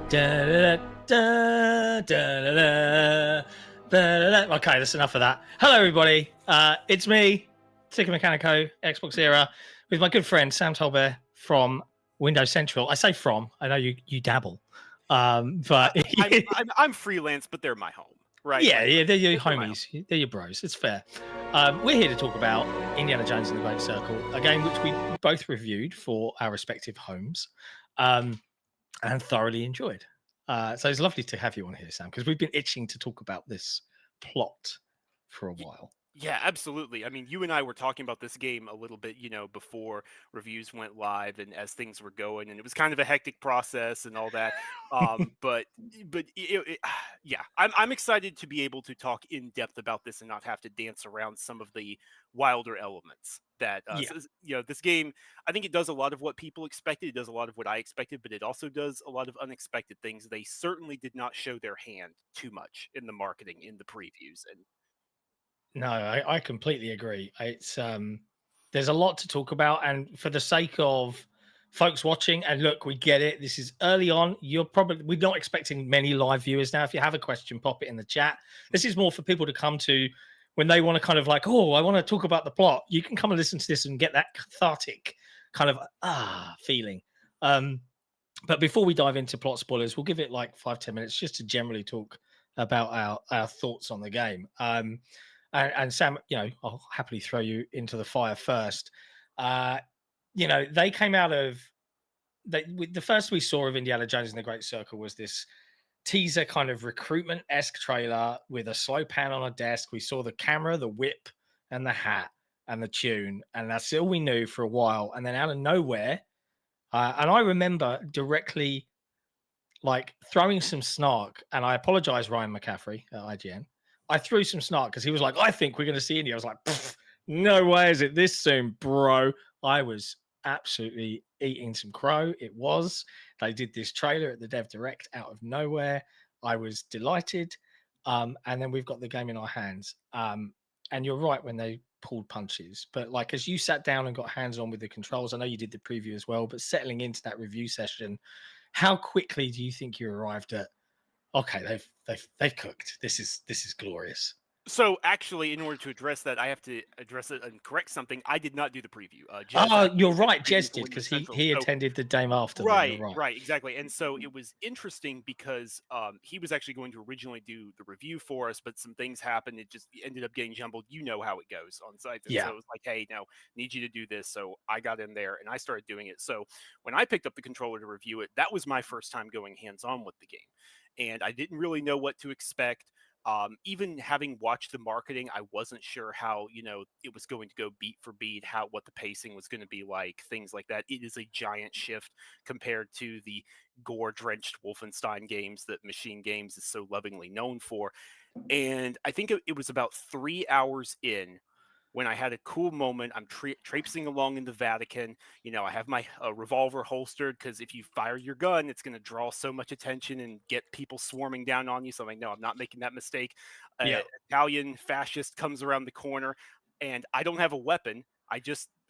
Da, da, da, da, da, da. Okay, that's enough of that. Hello, everybody. It's me, Sik and Mechanico, XboxEra, with my good friend Sam Tolbert from Windows Central. I say from. I know you dabble, but I'm freelance, but they're my home, right? yeah, they're your they're my homies, they're your bros. It's fair. We're here to talk about Indiana Jones and the Great Circle, a game which we both reviewed for our respective homes. And thoroughly enjoyed. So it's lovely to have you on here, Sam, because we've been itching to talk about this plot for a while. Yeah, absolutely. I mean, you and I were talking about this game a little bit, before reviews went live and as things were going, and it was kind of a hectic process and all that. But yeah, I'm excited to be able to talk in depth about this and not have to dance around some of the wilder elements that Yeah. this game. I think it does a lot of what people expected. It does a lot of what I expected, but it also does a lot of unexpected things. They certainly did not show their hand too much in the marketing, in the previews, and No, I completely agree. It's there's a lot to talk about, and for the sake of folks watching, and look, we get it. This is early on. We're not expecting many live viewers now. If you have a question, pop it in the chat. This is more for people to come to when they want to kind of like, oh, I want to talk about the plot. You can come and listen to this and get that cathartic kind of feeling. But before we dive into plot spoilers, we'll give it like 5-10 minutes just to generally talk about our thoughts on the game. And Sam, I'll happily throw you into the fire first. They came out of the first we saw of Indiana Jones and the Great Circle was this teaser kind of recruitment-esque trailer with a slow pan on a desk. We saw the camera, the whip, and the hat and the tune, and that's all we knew for a while. And then out of nowhere, and I remember directly like throwing some snark, and I apologize, Ryan McCaffrey at IGN. I threw some snark because he was like, I think we're going to see India. I was like, no way is it this soon, bro. I was absolutely eating some crow. It was. They did this trailer at the Dev Direct out of nowhere. I was delighted. And then we've got the game in our hands. And you're right when they pulled punches. But like as you sat down and got hands on with the controls, I know you did the preview as well, but settling into that review session, how quickly do you think you arrived at, okay, they've cooked. This is glorious. So actually, in order to address that, I have to address it and correct something. I did not do the preview. You're right. Did Jez did because he attended the game after. Right, Right. right, exactly. And so it was interesting because he was actually going to originally do the review for us, but some things happened. It just ended up getting jumbled. You know how it goes on sites. And Yeah. so it was like, hey, no, need you to do this. So I got in there and I started doing it. So when I picked up the controller to review it, that was my first time going hands-on with the game. And I didn't really know what to expect. Even having watched the marketing, I wasn't sure how, it was going to go beat for beat, what the pacing was going to be like, things like that. It is a giant shift compared to the gore-drenched Wolfenstein games that Machine Games is so lovingly known for. And I think it was about 3 hours in when I had a cool moment. I'm traipsing along in the Vatican. I have my revolver holstered because if you fire your gun, it's going to draw so much attention and get people swarming down on you. So I'm like, no, I'm not making that mistake. Italian fascist comes around the corner and I don't have a weapon.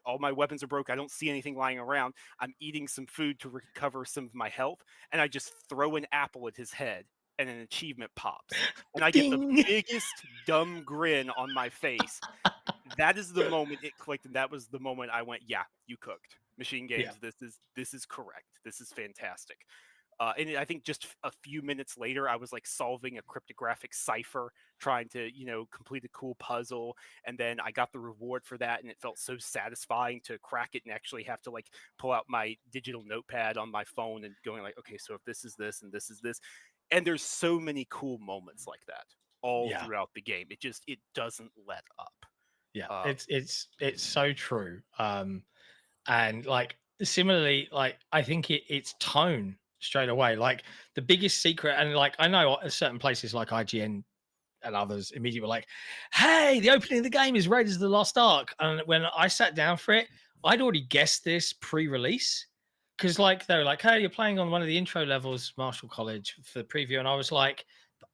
All my weapons are broke. I don't see anything lying around. I'm eating some food to recover some of my health. And I just throw an apple at his head and an achievement pops. And I get the biggest dumb grin on my face. That is the moment it clicked, and that was the moment I went, yeah, you cooked. Machine Games, yeah. This is correct. This is fantastic. And I think just a few minutes later, I was like solving a cryptographic cipher, trying to, complete a cool puzzle. And then I got the reward for that. And it felt so satisfying to crack it and actually have to like pull out my digital notepad on my phone and going like, okay, so if this is this and this is this. And there's so many cool moments like that all throughout the game. It doesn't let up. Yeah, it's so true. And like similarly, like I think it's tone straight away. Like the biggest secret, and like I know certain places like IGN and others immediately were like, "Hey, the opening of the game is Raiders of the Lost Ark." And when I sat down for it, I'd already guessed this pre-release because like they were like, "Hey, you're playing on one of the intro levels, Marshall College for the preview," and I was like,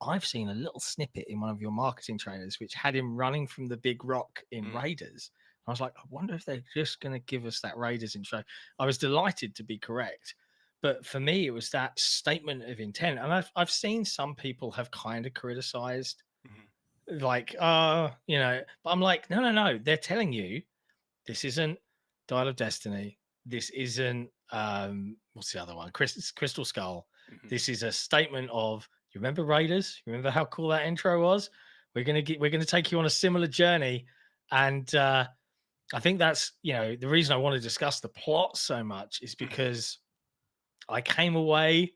I've seen a little snippet in one of your marketing trailers which had him running from the big rock in Raiders. I was like, I wonder if they're just going to give us that Raiders intro. I was delighted to be correct. But for me, it was that statement of intent. And I've seen some people have kind of criticized, like, but I'm like, no. They're telling you this isn't Dial of Destiny. This isn't what's the other one? Crystal Skull. This is a statement of, you remember Raiders? You remember how cool that intro was? We're gonna take you on a similar journey. And I think that's, the reason I want to discuss the plot so much is because I came away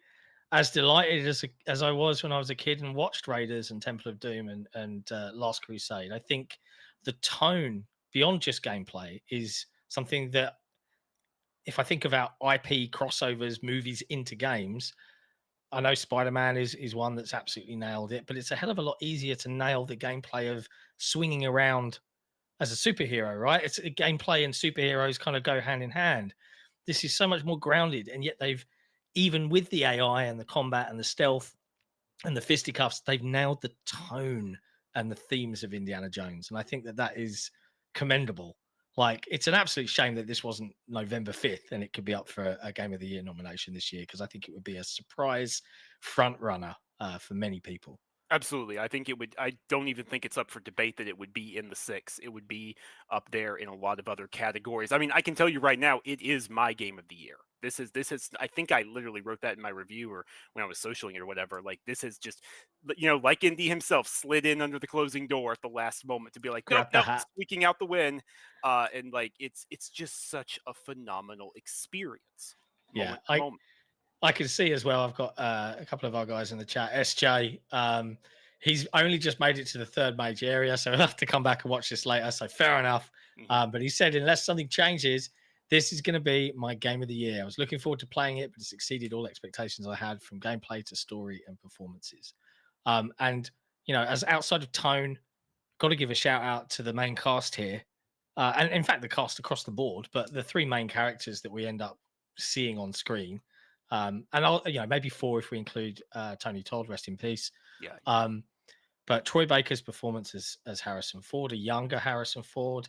as delighted as I was when I was a kid and watched Raiders and Temple of Doom and Last Crusade. I think the tone beyond just gameplay is something that, if I think about IP crossovers, movies into games, I know Spider-Man is one that's absolutely nailed it, but it's a hell of a lot easier to nail the gameplay of swinging around as a superhero, right? It's a gameplay and superheroes kind of go hand in hand. This is so much more grounded, and yet they've, even with the AI and the combat and the stealth and the fisticuffs, they've nailed the tone and the themes of Indiana Jones. And I think that is commendable. Like, it's an absolute shame that this wasn't November 5th and it could be up for a Game of the Year nomination this year, because I think it would be a surprise front runner for many people. Absolutely. I think it would. I don't even think it's up for debate that it would be in the six. It would be up there in a lot of other categories. I mean, I can tell you right now, it is my game of the year. This is. I think I literally wrote that in my review or when I was socialing it or whatever. Like, this is just, like Indy himself slid in under the closing door at the last moment to be like, nope, Grab the nope, hat. squeaking out the win. And like, it's just such a phenomenal experience. Moment to moment. I can see as well. I've got a couple of our guys in the chat. SJ, he's only just made it to the third major area, so he'll have to come back and watch this later. So fair enough. But he said, unless something changes, this is going to be my game of the year. I was looking forward to playing it, but it's exceeded all expectations I had, from gameplay to story and performances. And as outside of tone, got to give a shout out to the main cast here, and in fact the cast across the board. But the three main characters that we end up seeing on screen. And I'll, maybe four if we include Tony Todd, rest in peace. Yeah. But Troy Baker's performance as Harrison Ford, a younger Harrison Ford,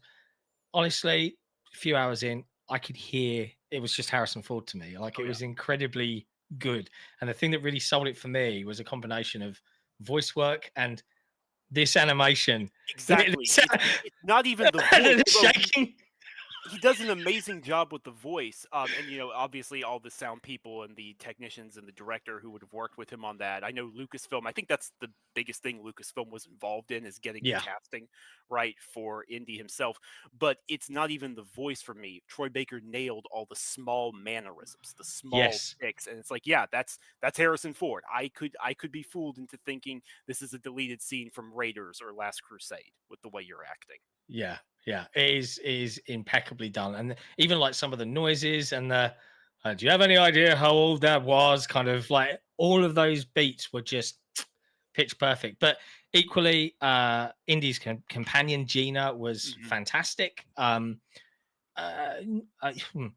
honestly, a few hours in, I could hear it was just Harrison Ford to me. Like, it was incredibly good. And the thing that really sold it for me was a combination of voice work and this animation. Exactly. It's not even the voice. Shaking. He does an amazing job with the voice. And, obviously all the sound people and the technicians and the director who would have worked with him on that. I know Lucasfilm, I think that's the biggest thing Lucasfilm was involved in, is getting the casting right for Indy himself. But it's not even the voice for me. Troy Baker nailed all the small mannerisms, the small ticks. And it's like, that's Harrison Ford. I could be fooled into thinking this is a deleted scene from Raiders or Last Crusade with the way you're acting. Yeah, it is impeccably done. And even like some of the noises and the do you have any idea how old that was, kind of like, all of those beats were just pitch perfect. But equally, Indy's companion Gina was fantastic. I don't want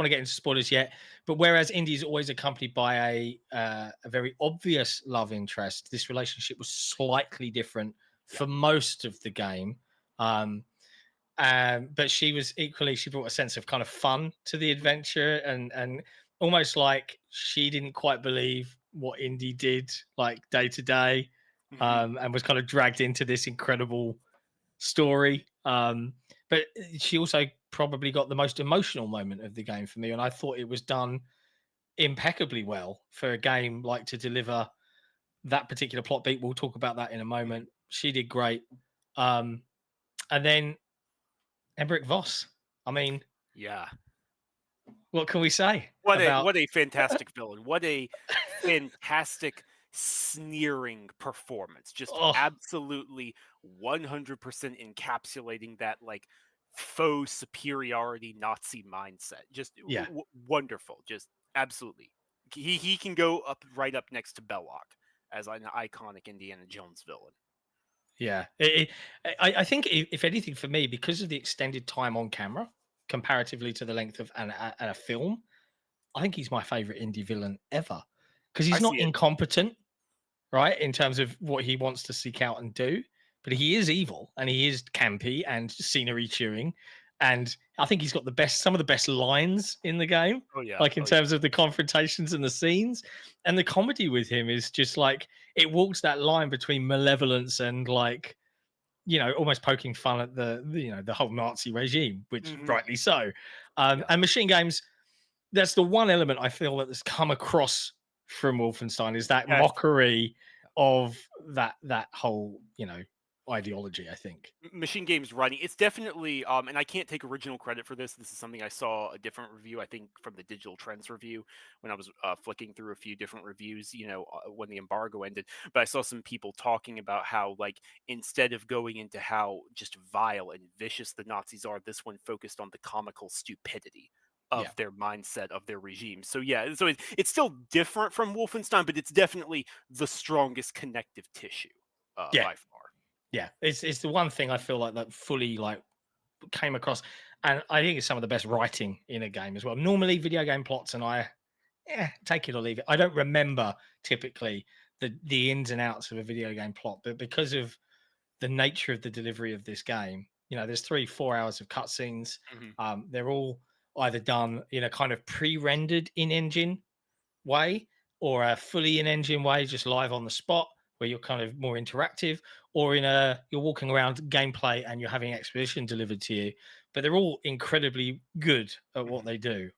to get into spoilers yet, but whereas Indy's always accompanied by a very obvious love interest, this relationship was slightly different for most of the game. But she brought a sense of kind of fun to the adventure, and almost like she didn't quite believe what Indy did, like, day to day, and was kind of dragged into this incredible story. But she also probably got the most emotional moment of the game for me, and I thought it was done impeccably well for a game like to deliver that particular plot beat. We'll talk about that in a moment. She did great. And then Emmerich Voss. I mean, what can we say? What a fantastic villain. What a fantastic sneering performance. Just absolutely 100% encapsulating that, like, faux superiority Nazi mindset. Just wonderful. Just absolutely. He can go right up next to Belloc as an iconic Indiana Jones villain. Yeah. I think, if anything, for me, because of the extended time on camera comparatively to the length of a film, I think he's my favorite Indy villain ever, because he's not incompetent, right, in terms of what he wants to seek out and do, but he is evil and he is campy and scenery chewing. and I think he's got some of the best lines in the game, Oh yeah. like in Oh yeah. terms of the confrontations and the scenes, and the comedy with him is just like it walks that line between malevolence and like almost poking fun at the whole Nazi regime, which Hmm. rightly so. Yeah. And Machine Games, that's the one element I feel that has come across from Wolfenstein is that Yes. mockery of that whole ideology. I think. Machine Games Running. It's definitely, and I can't take original credit for this. This is something I saw a different review, I think, from the Digital Trends review when I was flicking through a few different reviews, when the embargo ended. But I saw some people talking about how, like, instead of going into how just vile and vicious the Nazis are, this one focused on the comical stupidity Yeah. of their mindset of their regime. So yeah, so it's still different from Wolfenstein, but it's definitely the strongest connective tissue Yeah. by far. Yeah. It's the one thing I feel like that fully like came across, and I think it's some of the best writing in a game as well. Normally, video game plots, and take it or leave it. I don't remember typically the ins and outs of a video game plot, but because of the nature of the delivery of this game, there's 3-4 hours of cutscenes. Mhm. They're all either done in a kind of pre-rendered in-engine way or a fully in-engine way, just live on the spot where you're kind of more interactive, or you're walking around gameplay and you're having exposition delivered to you. But they're all incredibly good at what Mhm. they do.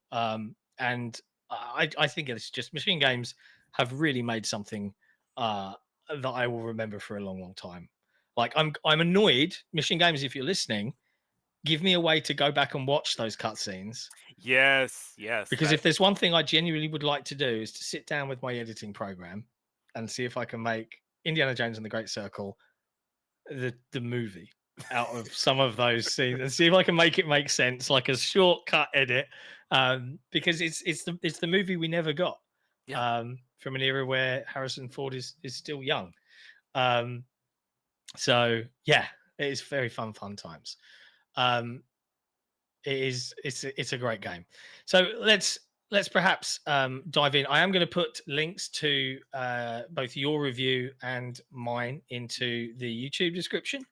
And I think it's just Machine Games have really made something that I will remember for a long, long time. Like I'm annoyed, Machine Games, if you're listening, give me a way to go back and watch those cutscenes, Yes, yes, because if there's one thing I genuinely would like to do is to sit down with my editing program and see if I can make Indiana Jones and the Great Circle the movie out of some of those scenes and see if I can make it make sense, like a shortcut edit, because it's the movie we never got, yeah. from an era where Harrison Ford is still young. Um, so yeah, it is very fun times. Um, it's a great game. So let's perhaps dive in. I am going to put links to both your review and mine into the YouTube description,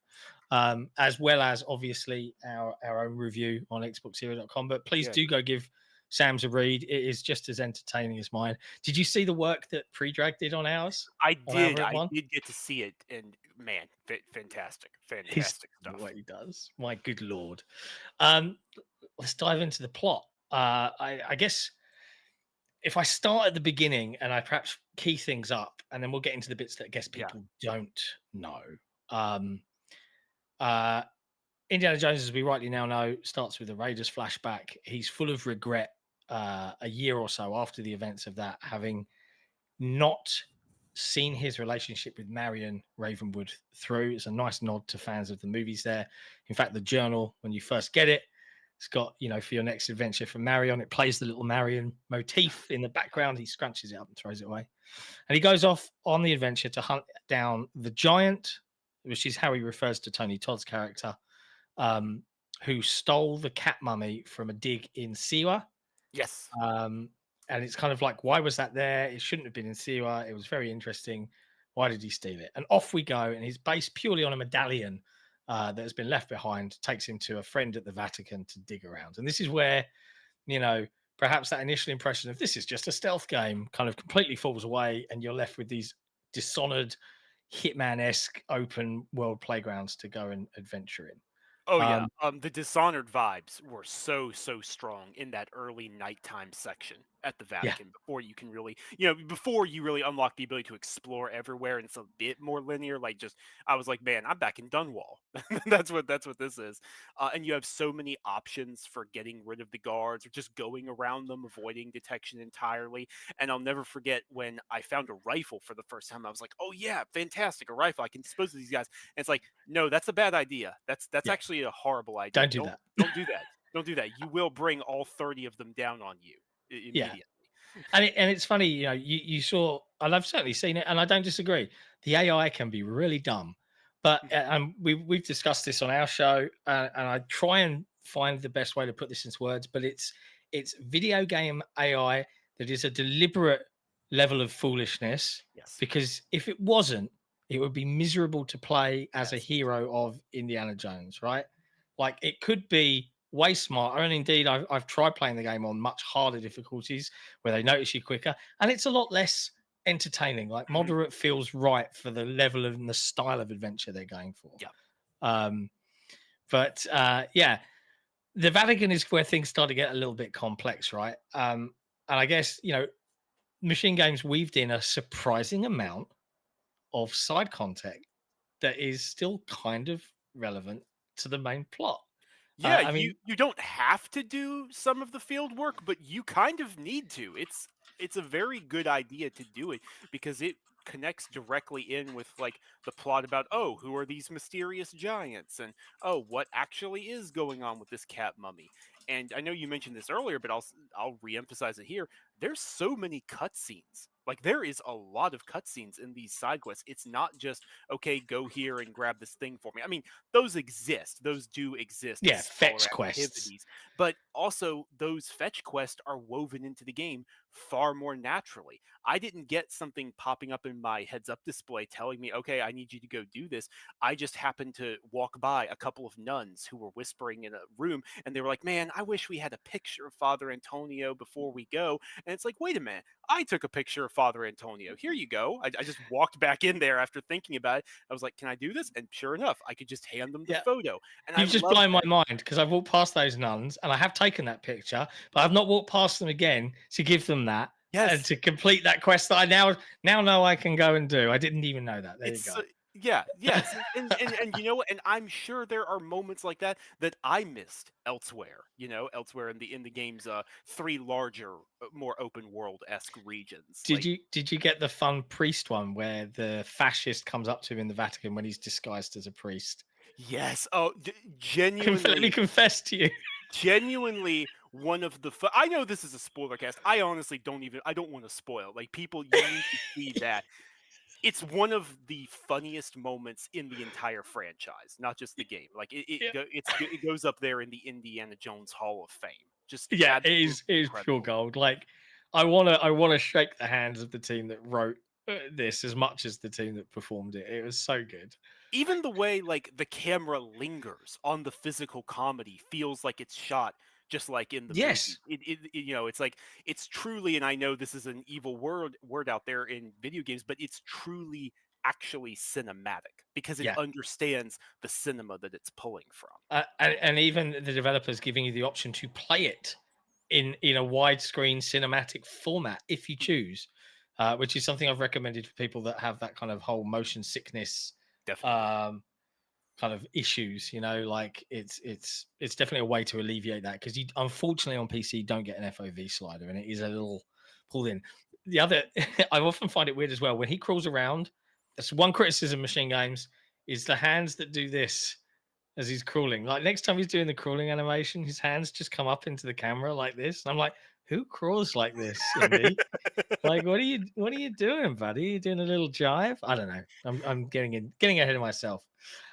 as well as obviously our own review on XboxEra.com. But please Yeah. do go give Sam's a read. It is just as entertaining as mine. Did you see the work that Predrag did on ours, I on our did, I one? did get to see it, and man, fantastic, He's fantastic stuff. what he does. My good lord. Let's dive into the plot. I guess if I start at the beginning and I perhaps key things up, and then we'll get into the bits that I guess Yeah. people don't know. Um, uh, Indiana Jones, as we rightly now know, starts with a Raiders flashback. He's full of regret a year or so after the events of that, having not seen his relationship with Marion Ravenwood through. It's a nice nod to fans of the movies there. In fact, the journal, when you first get it, it's got, for your next adventure from Marion, it plays the little Marion motif in the background. He scrunches it up and throws it away. And he goes off on the adventure to hunt down the giant, which is how he refers to Tony Todd's character, um, who stole the cat mummy from a dig in Siwa. Yes. Um, and it's kind of like, why was that there? It shouldn't have been in Siwa. It was very interesting. Why did he steal it? And off we go. And he's based purely on a medallion that has been left behind, takes him to a friend at the Vatican to dig around. And this is where, you know, perhaps that initial impression of this is just a stealth game kind of completely falls away. And you're left with these Dishonored, Hitman-esque open world playgrounds to go and adventure in. Oh yeah, Um, the Dishonored vibes were so strong in that early nighttime section at the yeah, Vatican before you can really, before you really unlock the ability to explore everywhere and it's a bit more linear. Like just, I was like, man, I'm back in Dunwall. That's what this is. And you have so many options for getting rid of the guards or just going around them, avoiding detection entirely. And I'll never forget when I found a rifle for the first time. I was like, oh yeah, fantastic, a rifle! I can dispose of these guys. And it's like, no, that's a bad idea. That's yeah, actually a horrible idea. don't do Don't that. don't do that. Don't do that. You will bring all 30 of them down on you Yeah. immediately. And it's funny, you saw, and I've certainly seen it, and I don't disagree. The AI can be really dumb, but we've discussed this on our show, and I try and find the best way to put this into words. But it's video game AI that is a deliberate level of foolishness, Yes. because if it wasn't, it would be miserable to play as a Yes. hero of Indiana Jones, right? Like it could be way smarter. And indeed, I've tried playing the game on much harder difficulties where they notice you quicker, and it's a lot less entertaining. Like Mhm. moderate feels right for the level of and the style of adventure they're going for. Yeah. Um, but yeah, the Vatican is where things start to get a little bit complex, right? And I guess machine games weaved in a surprising amount of side content that is still kind of relevant to the main plot. Yeah, I mean, you don't have to do some of the field work, but you kind of need to. It's a very good idea to do it because it connects directly in with like the plot about, oh, who are these mysterious giants, and oh, what actually is going on with this cat mummy. And I know you mentioned this earlier, but I'll reemphasize it here. There's so many cutscenes. Like there is a lot of cutscenes in these side quests. It's not just okay, go here and grab this thing for me. I mean, those exist. Those do exist as yeah, smaller fetch quests. activities, but also those fetch quests are woven into the game far more naturally. I didn't get something popping up in my heads up display telling me, okay, I need you to go do this. I just happened to walk by a couple of nuns who were whispering in a room and they were like, man, I wish we had a picture of Father Antonio before we go. And it's like, wait a minute, I took a picture of Father Antonio. Here you go. I just walked back in there after thinking about it. I was like, can I do this? And sure enough, I could just hand them the Yeah, photo. And I you've just love blown my that. mind because I've walked past those nuns and I have taken that picture, but I've not walked past them again to give them that and Yes, to complete that quest that I now know I can go and do. I didn't even know that. There you it's go. yeah, yes, and you know what? And I'm sure there are moments like that that I missed elsewhere. You know, elsewhere in the game's three larger, more open world esque regions. Like Did you get the fun priest one where the fascist comes up to him in the Vatican when he's disguised as a priest? yes, oh, Let me genuinely, confess to you. genuinely one of the. I know this is a spoiler cast. I honestly don't even. I don't want to spoil. Like people, you need to see that. It's one of the funniest moments in the entire franchise, not just the game. Like Yeah. it goes up there in the Indiana Jones Hall of Fame. Just Yeah, absolutely it is pure incredible. gold. Like I wanna shake the hands of the team that wrote this as much as the team that performed it. It was so good. Even the way like the camera lingers on the physical comedy feels like it's shot just like in the movie. Yes. You know, it's like it's truly, and I know this is an evil word out there in video games, but it's truly actually cinematic because it Yeah. understands the cinema that it's pulling from. And even the developers giving you the option to play it in a widescreen cinematic format if you choose, which is something I've recommended for people that have that kind of whole motion sickness Definitely. um, kind of issues. Like it's definitely a way to alleviate that because you unfortunately on PC don't get an FOV slider and it is a little pulled in. The other, I often find it weird as well when he crawls around. That's one criticism of machine games is the hands that do this as he's crawling. Like next time he's doing the crawling animation, his hands just come up into the camera like this. And I'm like, who crawls like this, Indy? Like, what are you doing, buddy? You doing a little jive? I don't know. I'm getting ahead of myself.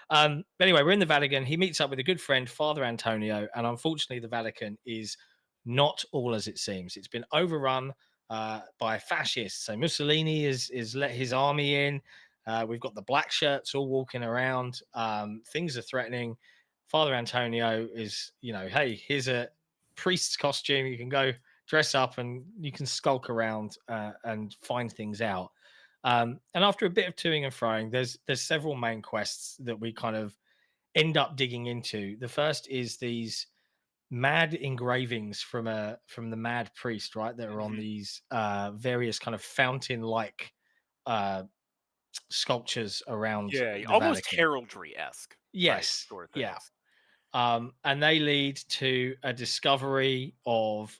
But anyway, we're in the Vatican. He meets up with a good friend, Father Antonio, and unfortunately, the Vatican is not all as it seems. It's been overrun by fascists. So Mussolini is let his army in. We've got the black shirts all walking around. Things are threatening. Father Antonio is, hey, here's a priest's costume. You can go dress up and you can skulk around and find things out. And after a bit of toing and froing, there's several main quests that we kind of end up digging into. The first is these mad engravings from the mad priest, right? That are on Mhm. these various kind of fountain like uh, sculptures around Yeah, the almost Vatican. heraldry-esque type Yes, sort of yeah. things. And they lead to a discovery of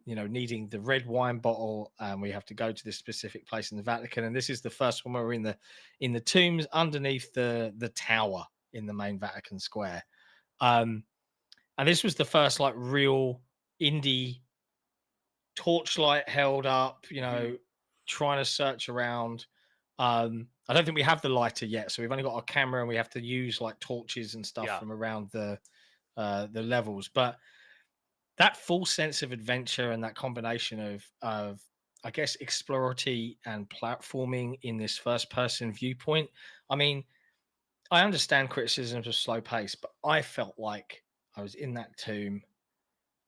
needing the red wine bottle, and we have to go to this specific place in the Vatican. And this is the first one where we're in the tombs underneath the tower in the main Vatican Square. um and this was the first like real indie torchlight held up, Mhm. trying to search around. I don't think we have the lighter yet, so we've only got our camera and we have to use like torches and stuff Yeah. from around the levels. But that full sense of adventure and that combination of I guess exploratory and platforming in this first person viewpoint. I mean, I understand criticisms of slow pace, but I felt like I was in that tomb,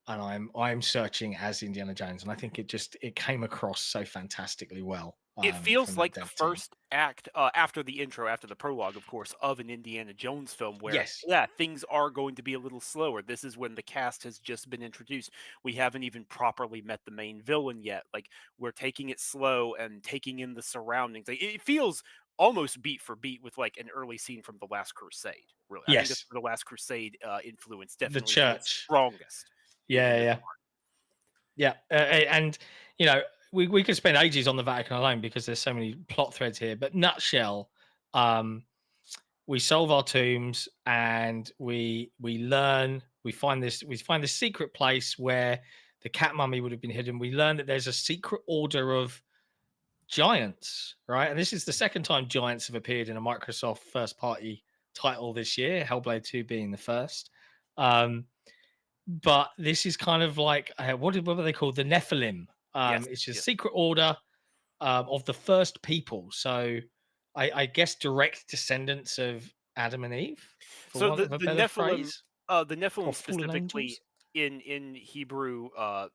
and I'm searching as Indiana Jones, and I think it came across so fantastically well It from feels that like the dev team. first act, after the intro, after the prologue, of course, of an Indiana Jones film where, Yes, yeah, things are going to be a little slower. This is when the cast has just been introduced. We haven't even properly met the main villain yet. Like, we're taking it slow and taking in the surroundings. Like, it feels almost beat for beat with like an early scene from The Last Crusade. Really, I think that's yes, where the Last Crusade influence the definitely feels church. strongest in Yeah, this. yeah, yeah. And you know, we could spend ages on the Vatican alone because there's so many plot threads here. But nutshell, um, we solve our tombs, and we learn. We find this secret place where the cat mummy would have been hidden. We learn that there's a secret order of giants, right? And this is the second time giants have appeared in a Microsoft first party title this year, Hellblade 2 being the first. Um, but this is kind of like what were they called? The Nephilim. Yes, It's a yes. secret order of the first people. So I guess direct descendants of Adam and Eve, for So want the of a the better Nephilim, phrase, the or Nephilim fallen specifically angels. in Hebrew,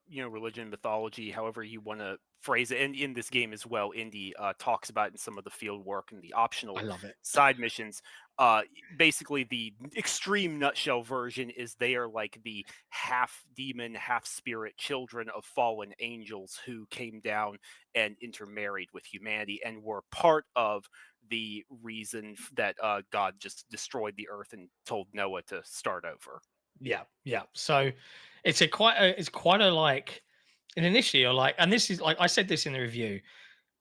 religion, mythology, however you want to phrase it, and in this game as well, Indy talks about in some of the field work and the I optional love it. side missions. Basically, the extreme nutshell version is they are like the half demon, half spirit children of fallen angels who came down and intermarried with humanity and were part of the reason that God just destroyed the earth and told Noah to start over. Yeah, yeah. So it's quite a like. And initially, you're like, and this is like I said this in the review.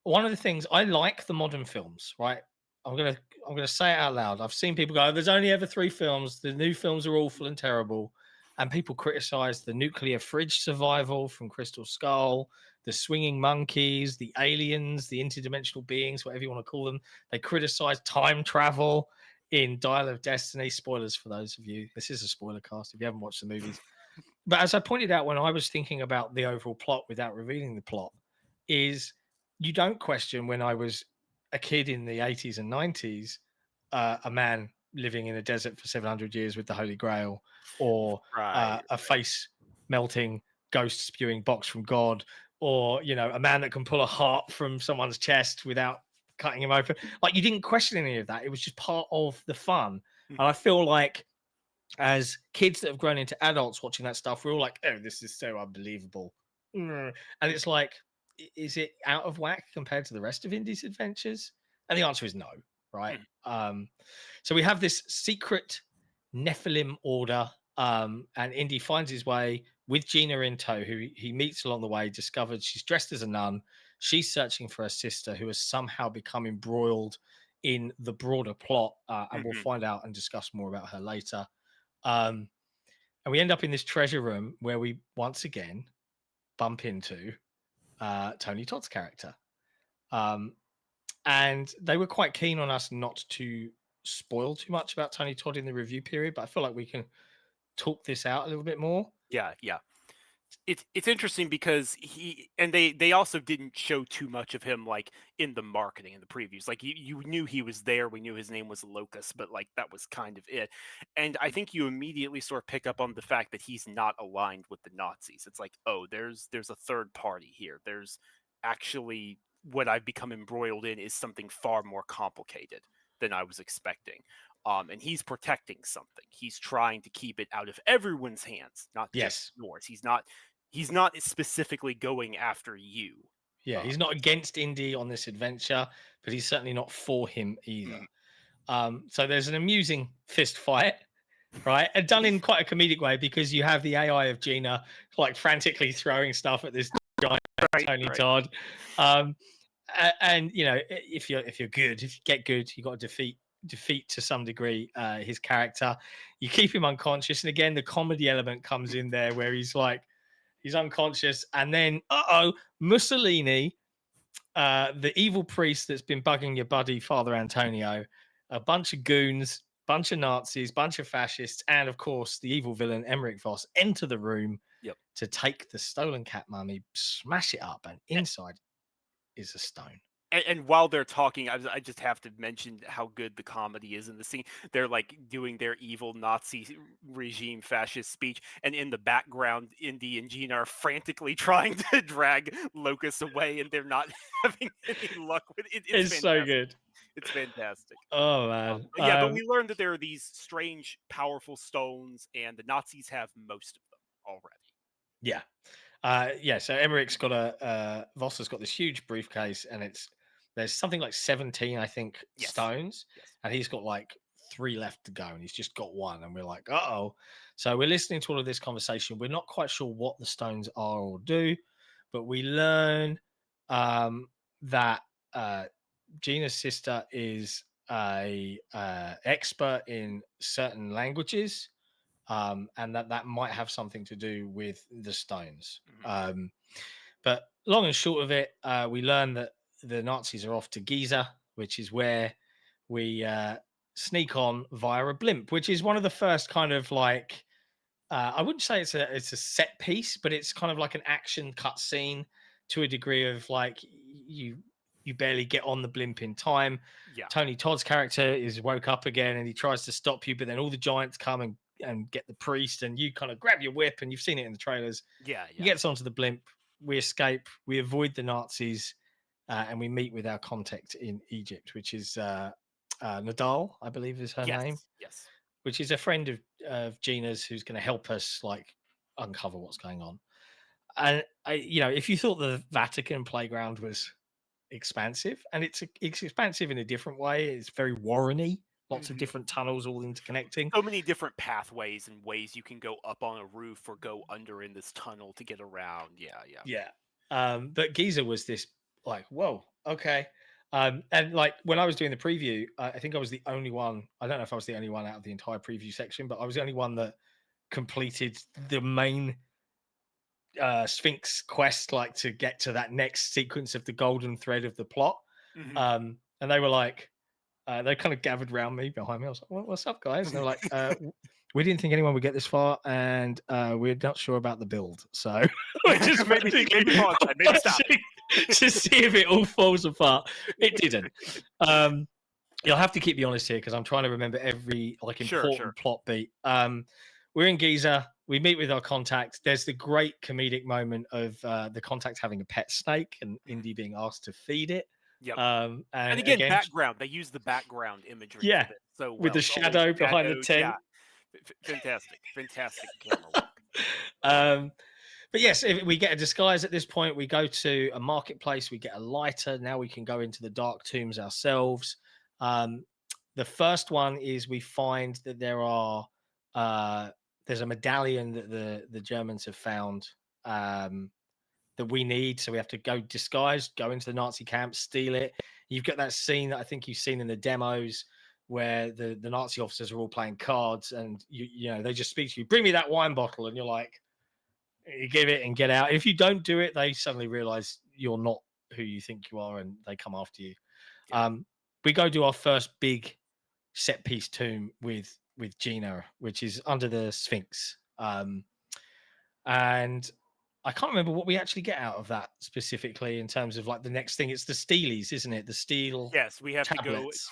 One of the things I like the modern films, right? I'm gonna I'm gonna say it out loud. I've seen people go, "There's only ever 3 films. The new films are awful and terrible," and people criticize the nuclear fridge survival from Crystal Skull, the swinging monkeys, the aliens, the interdimensional beings, whatever you want to call them. They criticize time travel in Dial of Destiny. Spoilers for those of you. This is a spoiler cast if you haven't watched the movies. But as I pointed out when I was thinking about the overall plot without revealing the plot, is you don't question when I was a kid in the 80s and 90s, a man living in a desert for 700 years with the Holy Grail, or Right. a face melting, ghost spewing box from God, or, a man that can pull a heart from someone's chest without cutting him open. Like, you didn't question any of that. It was just part of the fun. And I feel like as kids that have grown into adults watching that stuff, we're all like, "Oh, this is so unbelievable," and it's like, is it out of whack compared to the rest of Indy's adventures? And the answer is no, right? Mhm. So we have this secret Nephilim order, and Indy finds his way with Gina in tow, who he meets along the way. Discovered she's dressed as a nun. She's searching for her sister, who has somehow become embroiled in the broader plot, and we'll Mhm. find out and discuss more about her later. Um, and we end up in this treasure room where we once again bump into Tony Todd's character. Um, and they were quite keen on us not to spoil too much about Tony Todd in the review period, but I feel like we can talk this out a little bit more. Yeah, yeah. It's interesting because they also didn't show too much of him like in the marketing in the previews. Like you knew he was there, we knew his name was Locust, but like that was kind of it. And I think you immediately sort of pick up on the fact that he's not aligned with the Nazis. It's like, oh, there's a third party here. There's actually what I've become embroiled in is something far more complicated than I was expecting. And he's protecting something. He's trying to keep it out of everyone's hands, not just Yes. yours. He's not specifically going after you. Yeah. He's not against Indy on this adventure, but he's certainly not for him either. Mhm. So there's an amusing fist fight, right? And done in quite a comedic way because you have the AI of Gina like frantically throwing stuff at this giant Right, Tony right. Todd. Um, and if you're good, if you get good, you got to defeat to some degree his character. You keep him unconscious, and again, the comedy element comes in there where he's unconscious, and then Mussolini, the evil priest that's been bugging your buddy Father Antonio, a bunch of goons, bunch of Nazis, bunch of fascists, and of course the evil villain Emmerich Voss enter the room Yep. to take the stolen cat mummy, smash it up, and inside is a stone. And while they're talking, I just have to mention how good the comedy is in the scene. They're like doing their evil Nazi regime fascist speech, and in the background, Indy and Gina are frantically trying to drag Locust away, and they're not having any luck with it. It's It's so fantastic. good. It's fantastic. Oh man. Yeah, but we learned that there are these strange, powerful stones, and the Nazis have most of them already. Yeah. Yeah, so Emmerich's got Voss has got this huge briefcase, and there's something like 17, I think, Yes. stones, Yes. and he's got like 3 left to go, and he's just got 1, and we're like, uh-oh. So we're listening to all of this conversation. We're not quite sure what the stones are or do, but we learn that Gina's sister is a expert in certain languages, and that might have something to do with the stones. Mhm. But long and short of it, we learn that the Nazis are off to Giza, which is where we sneak on via a blimp, which is one of the first kind of like I wouldn't say it's a set piece, but it's kind of like an action cut scene to a degree of like you barely get on the blimp in time. Yeah. Tony Todd's character is woke up again and he tries to stop you, but then all the giants come and get the priest, and you kind of grab your whip, and you've seen it in the trailers. Yeah. He Yeah. gets onto the blimp. We escape. We avoid the Nazis, and we meet with our contact in Egypt, which is Nadal, I believe is her name, Yes. Yes. which is a friend of Gina's who's going to help us like uncover what's going on. And if you thought the Vatican playground was expansive, and it's expansive in a different way, it's very Warren-y, lots of Mhm. different tunnels all interconnecting. So many different pathways and ways you can go up on a roof or go under in this tunnel to get around. Yeah, yeah. Yeah. But Giza was this like, whoa, okay. And like when I was doing the preview, I think I was the only one. I don't know if I was the only one out of the entire preview section, but I was the only one that completed the main Sphinx quest, like to get to that next sequence of the golden thread of the plot. Mhm. And they were like, they kind of gathered around me behind me. I was like, "What's up, guys?" And they're like, "We didn't think anyone would get this far, and we're not sure about the build, so we're just basically maybe pause that. Maybe stop watching to see if it all falls apart." It didn't. You'll have to keep me honest here because I'm trying to remember every like Sure, sure. important plot beat. We're in Giza. We meet with our contact. There's the great comedic moment of the contact having a pet snake and Mhm. Indy being asked to feed it. Yep. And And again, again, background. They use the background imagery for yeah, this so with well. the It's always shadow behind the shadowed. Yeah. tent. Fantastic. Fantastic camera work. um, but yes, if we get a disguise at this point, we go to a marketplace, we get a lighter. Now we can go into the dark tombs ourselves. Um, the first one is we find that uh, there's a medallion that the Germans have found that we need. So we have to go disguised, go into the Nazi camp, steal it. You've got that scene that I think you've seen in the demos where the Nazi officers are all playing cards, and they just speak to you, bring me that wine bottle, and you're like, you give it and get out. If you don't do it, they suddenly realize you're not who you think you are, and they come after you. Yeah. We go do our first big set piece tomb with Gina, which is under the Sphinx. And I can't remember what we actually get out of that specifically in terms of like the next thing. It's the steelies, isn't it? The steel Yes, we have to go tablets.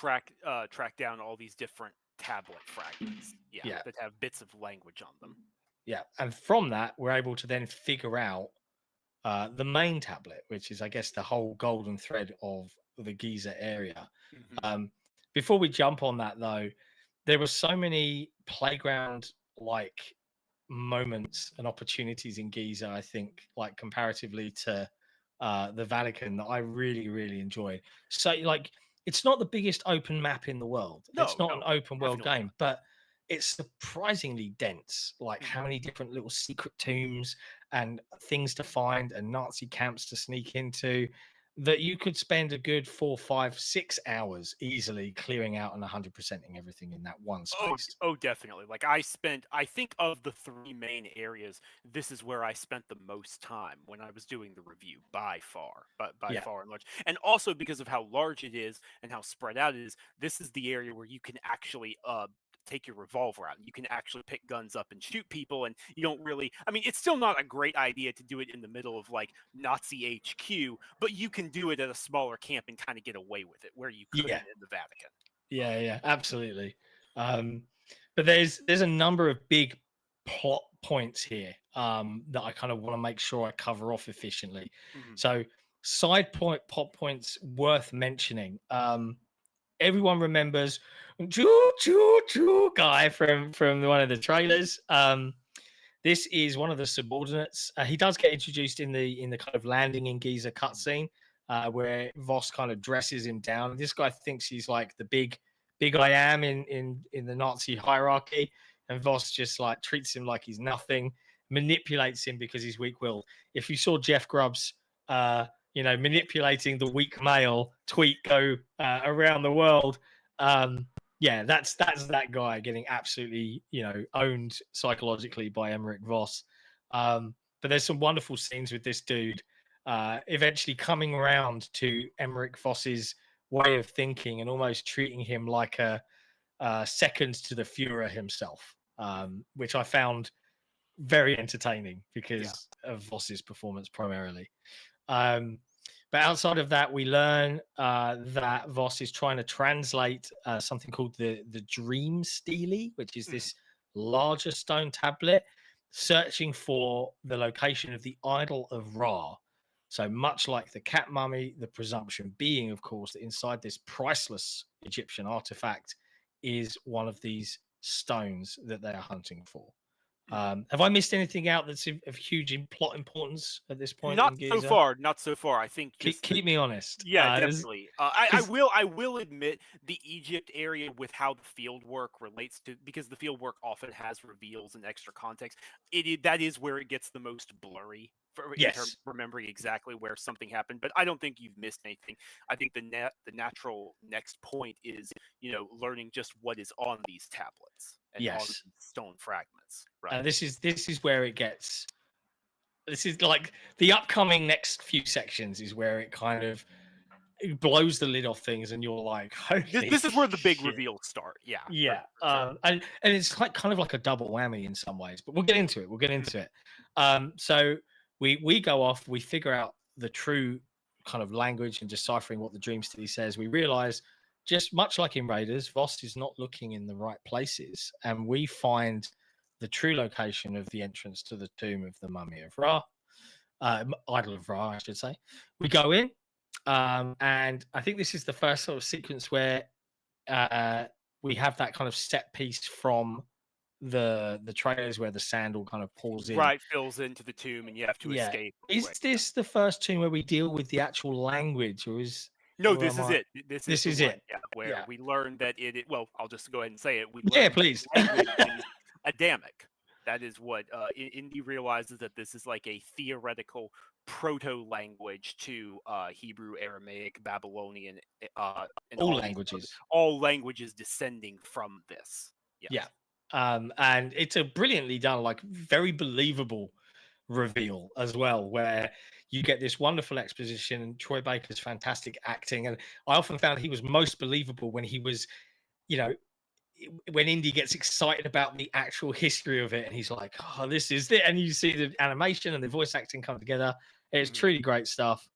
track down all these different tablet fragments. Yeah, Yeah, that have bits of language on them. yeah. And from that, we're able to then figure out the main tablet, which is, I guess, the whole golden thread of the Giza area. Mhm. Um, Before we jump on that, though, there were so many playground like moments and opportunities in Giza, I think, like comparatively to the Vatican, that I really, really enjoyed. So, like, it's not the biggest open map in the world. It's No, not an no, open world definitely game, but it's surprisingly dense. Like, not. how Mhm. many different little secret tombs and things to find and Nazi camps to sneak into, that you could spend a good 4, 5, 6 hours easily clearing out and 100%ing everything in that one Oh, space. oh, definitely. Like I think of the three main areas, this is where I spent the most time when I was doing the review by far, but by Yeah. far and large. And also because of how large it is and how spread out it is, this is the area where you can actually take your revolver out. You can actually pick guns up and shoot people, and you don't really. I mean, it's still not a great idea to do it in the middle of like Nazi HQ, but you can do it at a smaller camp and kind of get away with it, where you couldn't in the Vatican. Yeah, absolutely. But there's a number of big plot points here that I kind of want to make sure I cover off efficiently. So plot points worth mentioning. Everyone remembers Choo guy from one of the trailers. This is one of the subordinates. He does get introduced in the kind of landing in Giza cutscene, where Voss kind of dresses him down. This guy thinks he's like the big I am in the Nazi hierarchy, and Voss just like treats him like he's nothing, manipulates him because he's weak-willed. If you saw Jeff Grubb's manipulating the weak male tweet go around the world, that's that guy getting absolutely owned psychologically by Emmerich Voss. But there's some wonderful scenes with this dude eventually coming around to Emmerich Voss's way of thinking and almost treating him like a second to the Führer himself, which I found very entertaining because of Voss's performance primarily. But outside of that, we learn that Voss is trying to translate something called the Dream Stele, which is this larger stone tablet, searching for the location of the idol of Ra. So much like the cat mummy, the presumption being, of course, that inside this priceless Egyptian artifact is one of these stones that they are hunting for. Have I missed anything out that's of huge plot importance at this point? Not so far. I think keep me honest. Yeah, definitely. I will admit the Egypt area with how the field work relates to, because the field work often has reveals and extra context. That is where it gets the most blurry. In terms of remembering exactly where something happened, but I don't think you've missed anything. I think the natural next point is learning just what is on these tablets and on these stone fragments. Right. This is where it gets. This is like the upcoming next few sections is where it kind of blows the lid off things, and you're like, holy this is where the big reveals start. Yeah. Sure. And it's like kind of like a double whammy in some ways, but we'll get into it. So we go off, we figure out the true kind of language and deciphering what the Dream Stele says. We realize, just much like in Raiders, Voss is not looking in the right places, and we find the true location of the entrance to the tomb of the mummy of Ra, idol of Ra, I should say. We go in, and I think this is the first sort of sequence where we have that kind of set piece from the trailers where the sand all kind of pours in, fills into the tomb, and you have to escape. Is this the first tomb where we deal with the actual language, or is this is it. This is it. Yeah, where we learn that well, I'll just go ahead and say it. Please. Adamic. That is what Indy realizes, that this is like a theoretical proto-language to Hebrew, Aramaic, Babylonian, and all languages descending from this. Yes. And it's a brilliantly done, like very believable reveal as well, where you get this wonderful exposition and Troy Baker's fantastic acting. And I often found he was most believable when he was, when Indy gets excited about the actual history of it, and he's like, oh, this is it. And you see the animation and the voice acting come together. It's truly great stuff.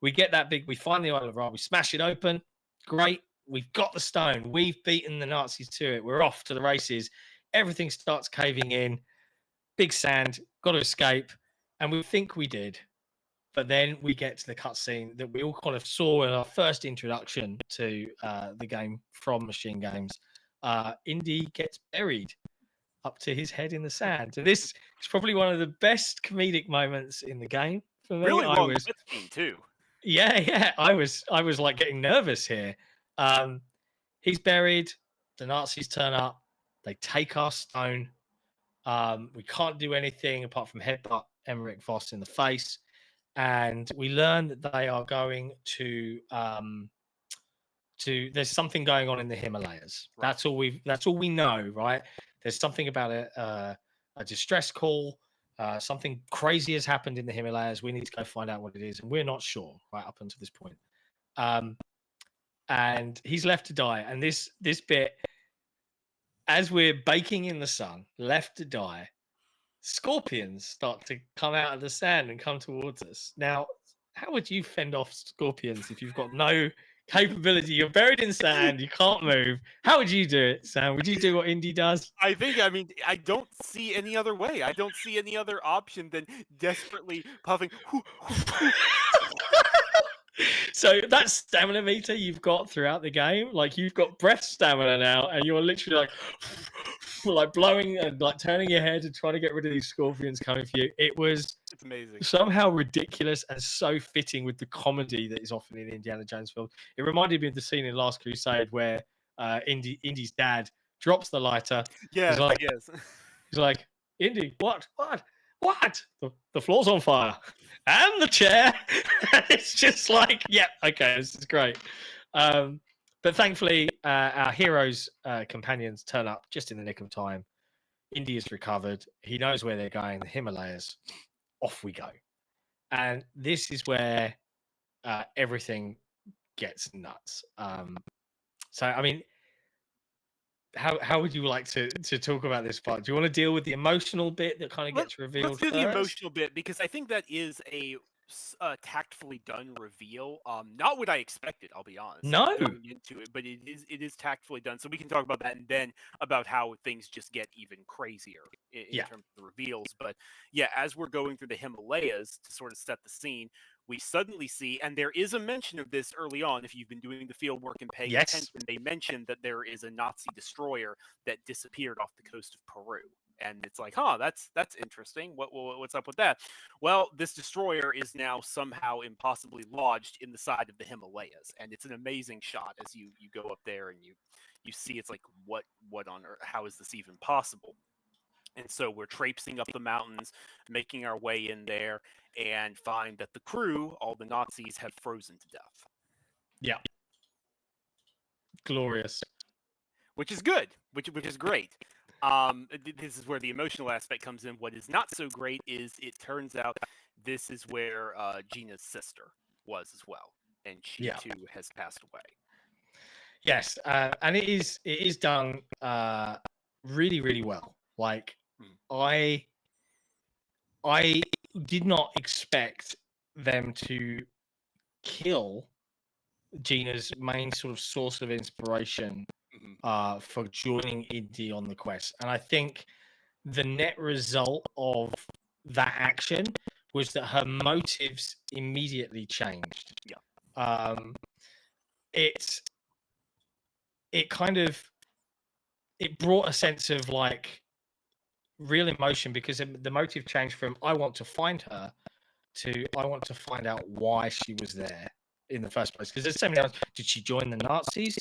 We get that we find the Isle of Ra, we smash it open. Great. We've got the stone. We've beaten the Nazis to it. We're off to the races. Everything starts caving in. Big sand. Got to escape. And we think we did. But then we get to the cutscene that we all kind of saw in our first introduction to the game from Machine Games. Indy gets buried up to his head in the sand. And this is probably one of the best comedic moments in the game for me. Really long scene too. Yeah. I was like getting nervous here. He's buried. The Nazis turn up. They take our stone. We can't do anything apart from headbutt Emmerich Voss in the face. And we learn that they are going to there's something going on in the Himalayas. Right. That's all we know, right? There's something about a distress call. Something crazy has happened in the Himalayas. We need to go find out what it is, and we're not sure right up until this point. And he's left to die. And this bit, as we're baking in the sun, left to die, scorpions start to come out of the sand and come towards us. Now, how would you fend off scorpions if you've got no capability? You're buried in sand, you can't move. How would you do it, Sam? Would you do what Indy does? I mean, I don't see any other way. I don't see any other option than desperately puffing. So that stamina meter you've got throughout the game, like you've got breath stamina now, and you're literally like blowing and like turning your head and trying to get rid of these scorpions coming for you. It's amazing. Somehow ridiculous and so fitting with the comedy that is often in Indiana Jones films. It reminded me of the scene in Last Crusade where Indy's dad drops the lighter. Yes, he's like, Indy, what? The floor's on fire. And the chair. It's just like, yeah, okay, this is great. But thankfully, our hero's companions turn up just in the nick of time. Indy is recovered. He knows where they're going, the Himalayas. Off we go. And this is where everything gets nuts. So, I mean, how would you like to talk about this part? Do you want to deal with the emotional bit that kind of gets revealed? Let's do the emotional bit, because I think that is a tactfully done reveal. Not what I expected, I'll be honest. No, coming into it, but it is tactfully done. So we can talk about that, and then about how things just get even crazier in terms of the reveals. But yeah, as we're going through the Himalayas to sort of set the scene, we suddenly see, and there is a mention of this early on, if you've been doing the field work and paying attention, they mention that there is a Nazi destroyer that disappeared off the coast of Peru. And it's like, that's interesting. What's up with that? Well, this destroyer is now somehow impossibly lodged in the side of the Himalayas, and it's an amazing shot as you go up there and you see. It's like, what on earth? How is this even possible? And so we're traipsing up the mountains, making our way in there, and find that the crew, all the Nazis, have frozen to death. Yeah. Glorious. Which is good, which is great. This is where the emotional aspect comes in. What is not so great is it turns out this is where Gina's sister was as well, and she too has passed away. Yes, and it is done really, really well. Like, I did not expect them to kill Gina's main sort of source of inspiration for joining Indy on the quest. And I think the net result of that action was that her motives immediately changed. Yeah. It brought a sense of like real emotion, because the motive changed from I want to find her to I want to find out why she was there in the first place. Because there's so many others. Did she join the Nazis?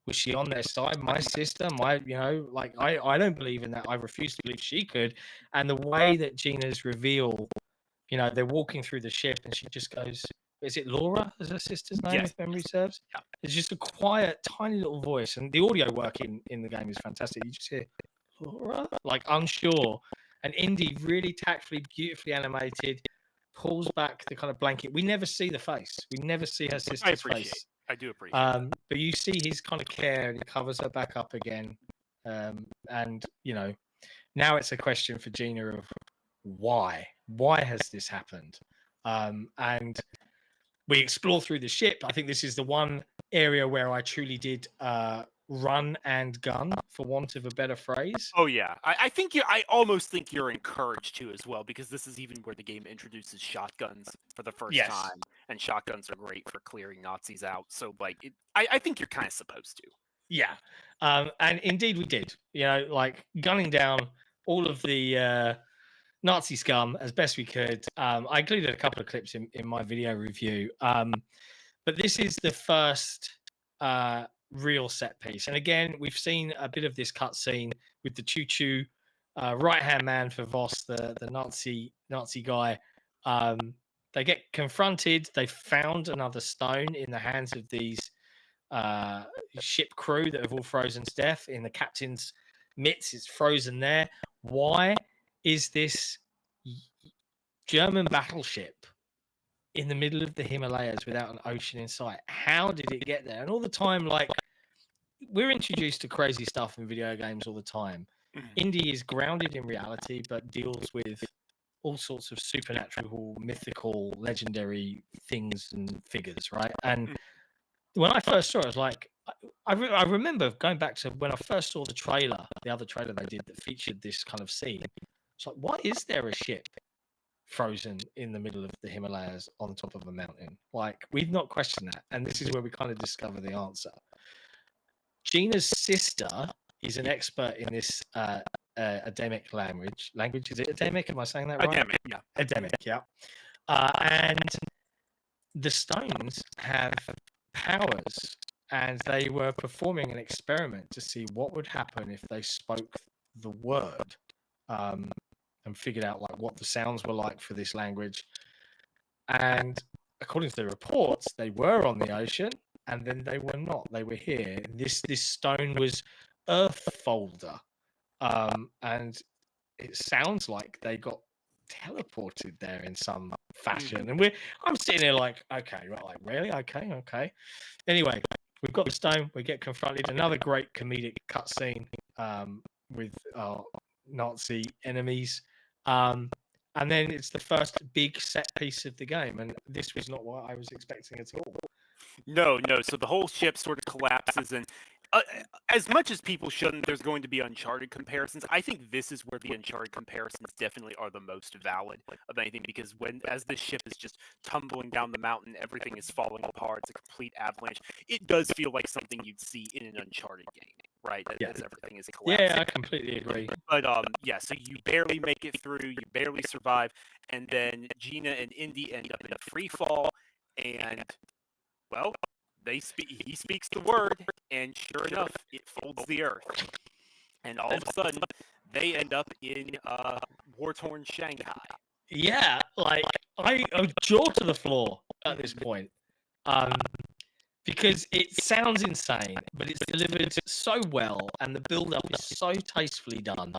Was she on their side? My sister, I don't believe in that. I refuse to believe she could. And the way that Gina's reveal, they're walking through the ship and she just goes, is it Laura as her sister's name, if memory serves? Yeah. It's just a quiet, tiny little voice. And the audio work in the game is fantastic. You just hear Laura, like unsure. And Indy, really tactfully, beautifully animated, pulls back the kind of blanket. We never see the face. We never see her sister's face. I do appreciate but you see his kind of care, and he covers her back up again. And now it's a question for Gina of why has this happened? And we explore through the ship. I think this is the one area where I truly did run and gun, for want of a better phrase. Oh yeah, I almost think you're encouraged to as well, because this is even where the game introduces shotguns for the first time, and shotguns are great for clearing Nazis out. So like, I think you're kind of supposed to. Yeah, and indeed we did. Like gunning down all of the Nazi scum as best we could. I included a couple of clips in my video review. But this is the first real set piece. And again, we've seen a bit of this cutscene with the choo-choo right-hand man for Voss, the Nazi guy. They get confronted. They found another stone in the hands of these ship crew that have all frozen to death. In the captain's mitts, it's frozen there. Why is this German battleship in the middle of the Himalayas without an ocean in sight? How did it get there? And all the time, like, we're introduced to crazy stuff in video games all the time. Indie is grounded in reality, but deals with all sorts of supernatural, mythical, legendary things and figures, right? And when I first saw it, I was like, I remember going back to when I first saw the other trailer they did that featured this kind of scene. It's like, why is there a ship frozen in the middle of the Himalayas on top of a mountain? Like, we've not questioned that. And this is where we kind of discover the answer. Gina's sister is an expert in this Ademic language. Is it Ademic? Am I saying that right? Ademic, yeah. Ademic, yeah. And the stones have powers, and they were performing an experiment to see what would happen if they spoke the word, and figured out like what the sounds were like for this language. And according to the reports, they were on the ocean, and then they were not. They were here. This stone was Earth Folder, and it sounds like they got teleported there in some fashion. And I'm sitting here like, okay, right, like really, okay. Anyway, we've got the stone. We get confronted. Another great comedic cutscene with our Nazi enemies. And then it's the first big set piece of the game, and this was not what I was expecting at all. No. So the whole ship sort of collapses, and as much as people shouldn't, there's going to be Uncharted comparisons. I think this is where the Uncharted comparisons definitely are the most valid of anything, because as this ship is just tumbling down the mountain, everything is falling apart. It's a complete avalanche. It does feel like something you'd see in an Uncharted game, right? As everything is collapsing. Yeah, I completely agree. But yeah, so you barely make it through, you barely survive, and then Gina and Indy end up in a free fall, and well, he speaks the word, and sure enough, it folds the earth. And all of a sudden, they end up in war-torn Shanghai. Yeah, like I'm jaw to the floor at this point. Because it sounds insane, but it's delivered so well, and the build-up is so tastefully done.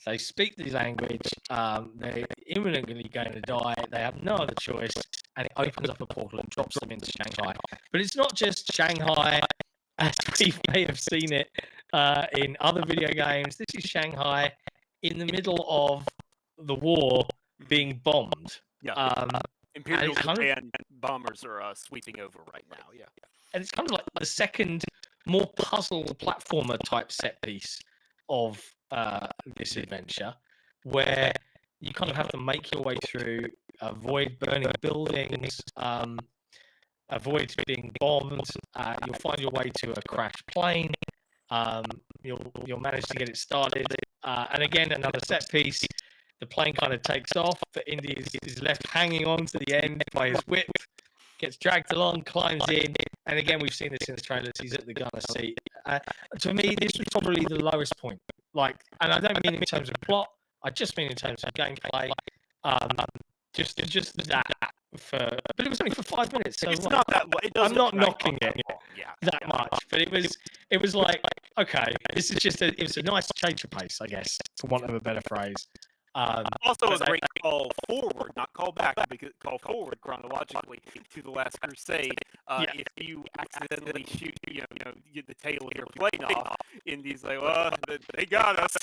They speak the language, they're imminently going to die, they have no other choice, and it opens up a portal and drops them into Shanghai. But it's not just Shanghai as we may have seen it in other video games. This is Shanghai in the middle of the war being bombed. Yeah. Imperial Japan bombers are sweeping over right now, yeah. And it's kind of like the second, more puzzle platformer type set piece of this adventure, where you kind of have to make your way through, avoid burning buildings, avoid being bombed. You'll find your way to a crashed plane. You'll manage to get it started. And again, another set piece. The plane kind of takes off, but Indy is left hanging on to the end by his whip, gets dragged along, climbs in, and again, we've seen this in the trailers, he's at the gunner seat. To me, this was probably the lowest point. Like, and I don't mean in terms of plot, I just mean in terms of gameplay. Just that but it was only for 5 minutes. So it's not that. I'm not knocking it that much, but it was like, okay, this is just it was a nice change of pace, I guess, for want of a better phrase. Also a great call forward, not call back, because call forward chronologically to The Last Crusade. If you accidentally shoot, get the tail of your plane off, Indy's like, well, they got us.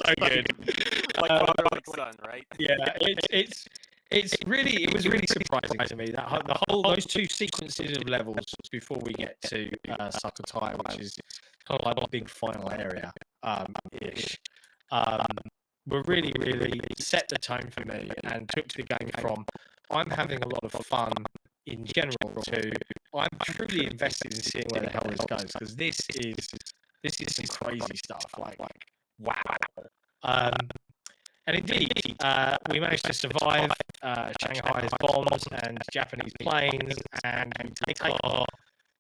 So good. Like father, like son, right? Yeah, it was really surprising to me that those two sequences of levels before we get to Sukhothai, which is kind of like a big final area ish. Were really, really set the tone for me and took the game from I'm having a lot of fun in general to I'm truly invested in seeing where the hell this goes, because this is some crazy stuff. Like wow. And indeed, we managed to survive Shanghai's bombs and Japanese planes, and we take our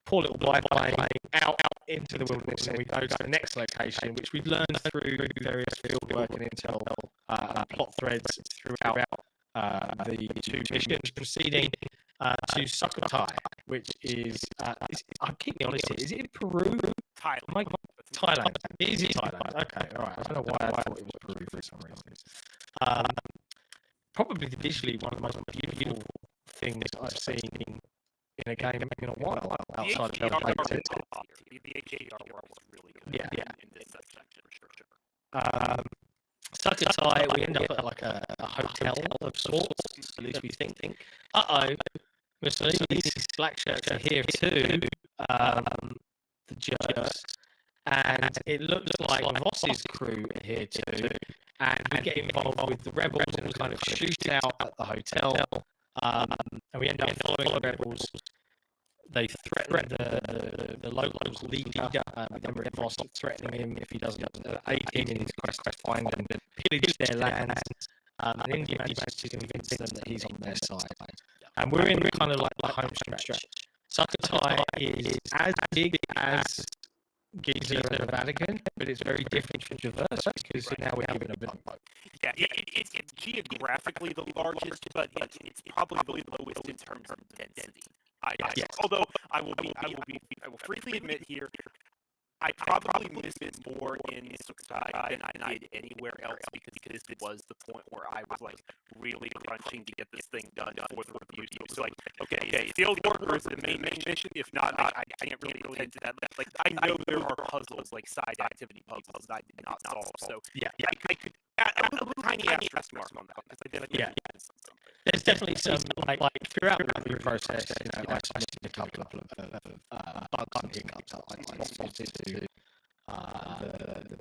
poor little biplane out into the wilderness, and we go to the next location, which we've learned through various fieldwork and intel plot threads throughout the two missions proceeding to Sukhothai, which is, I'm keeping honest here, is it in Peru? Thailand. It is in Thailand. Okay, all right. I don't know why I thought it was Peru for some reason. Probably visually one of the most beautiful things I've seen in a game in a while outside of the the HDR was really good. Yeah. In this section for sure. Sakatai, we end up at like a hotel of sorts, at least we think. Mussolini's black shirts are here too, the jerks, and it looks like Voss's crew are here too, and we get involved with the rebels in a kind of shootout at the hotel, and we end up following the rebels. They threaten the locals leader, remember Voss threatening him if he doesn't aid him in his quest to find and pillage their lands. And India manages to convince them that he's on their side. And we're in kind of like the home stretch. Sukhothai is as big as Giza and the Vatican, but it's very different and diverse because now we're given a boat. Yeah, it's geographically the largest, but it's probably the lowest in terms of density. Yes. Although I will freely admit here, I probably missed it more in Sukhothai than I did anywhere else because this was the point where I was like really crunching to get this thing done for the review. It was like, okay, field worker is the main mission. If not, I can't really go into that. Like I know there are puzzles, like side activity puzzles that I did not solve. So yeah, I could. A little tiny asterisk mark on that because I did. Yeah. There's definitely some like throughout the review process, I suggested a couple of bugs and hiccups. I spotted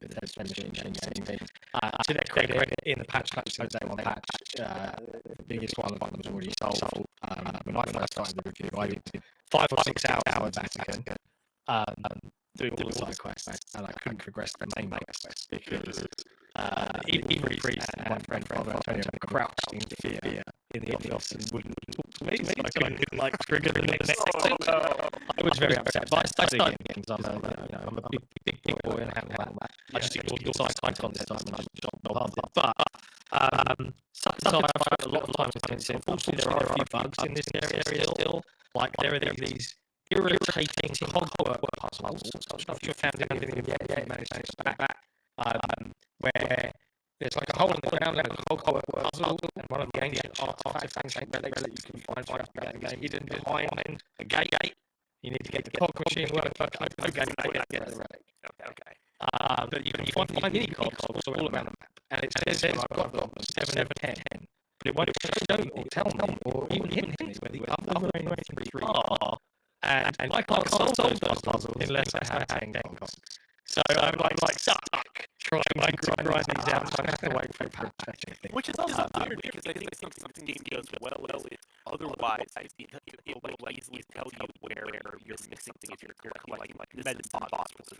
the finishing thing. To their credit, in the patch day one patch, the biggest one of them was already solved. When I first started the review, I did 5 or 6 hours at Vatican, doing all the side quests, and I couldn't progress the main quest because even Priest and my friend Father Antonio crouched in fear in the office and wouldn't talk to me, so I couldn't like trigger the next thing. I was very upset, but I started again because I'm a big boy and I haven't had that. I just ignored your side content time and I loved it. But so I spent a lot of time with it. Unfortunately, there are a few bugs in this area still. Like there are these irritating cogwork puzzles. I'm not sure if you found anything yet. You managed to get back. Where there's like a hole in the ground and a cogwork puzzle, and one of the ancient artifacts relics that you can find throughout the game hidden behind a gate. You need to get the cog machine working, open the gate, and get the relic. Okay. But you can find mini cogs all around the map, and it says I've got 7 of 10, but it won't show me or tell me or even hint me where the other 3 are. And I can't solve those puzzles unless I have 10 cogs. So I'm like stuck trying to grind these out, so I have to wait for a patch. Which is also weird because I think something game does well otherwise it will easily tell you where you're missing things if you're collecting like medicine bottles or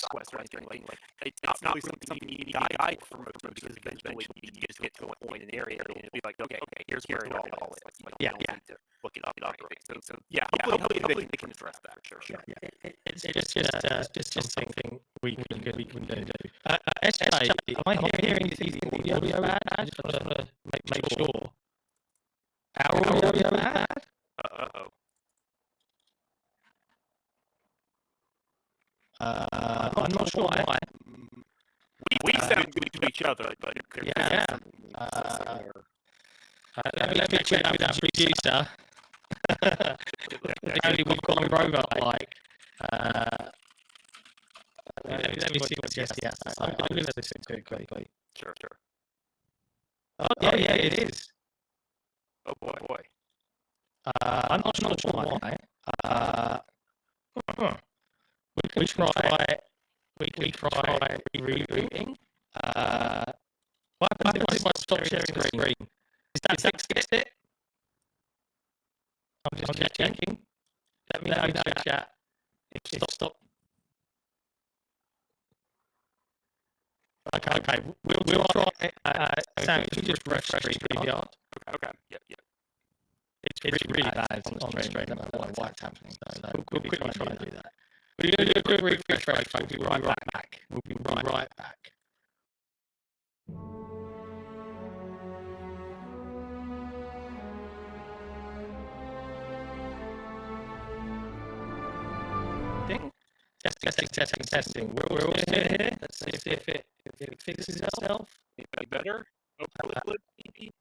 quest or anything like it's not really something you need to guide for most because eventually you just get to a point in an area and it'll be like, okay, here's where it all is. Yeah. To look it up. So yeah, hopefully they can address that for sure. Yeah. It's just something we can do. SJ, am I hearing the audio ad? I just want to make sure. Our audio ad? I'm not sure why. We sound good to each other, but yeah. Let me check with that producer. Apparently we've got a robot like. Let me see what yes. I'm going to listen to it quickly. Sure. Oh yeah, it is. Oh boy. I'm not sure why. We try rebooting. What happens if I stop sharing the screen? Is that fixed it? I'm just checking. Let me know in the chat. Stop. Okay. We'll try. Sam, if you just refresh StreamYard. Okay. Yep. It's really bad on the screen. I don't know what's happening. So we'll quickly try and do that. We're going to do a quick refresh. We'll be right back. We'll be right back. Testing. We're all here. Let's see if it fixes itself. Be better. Maybe.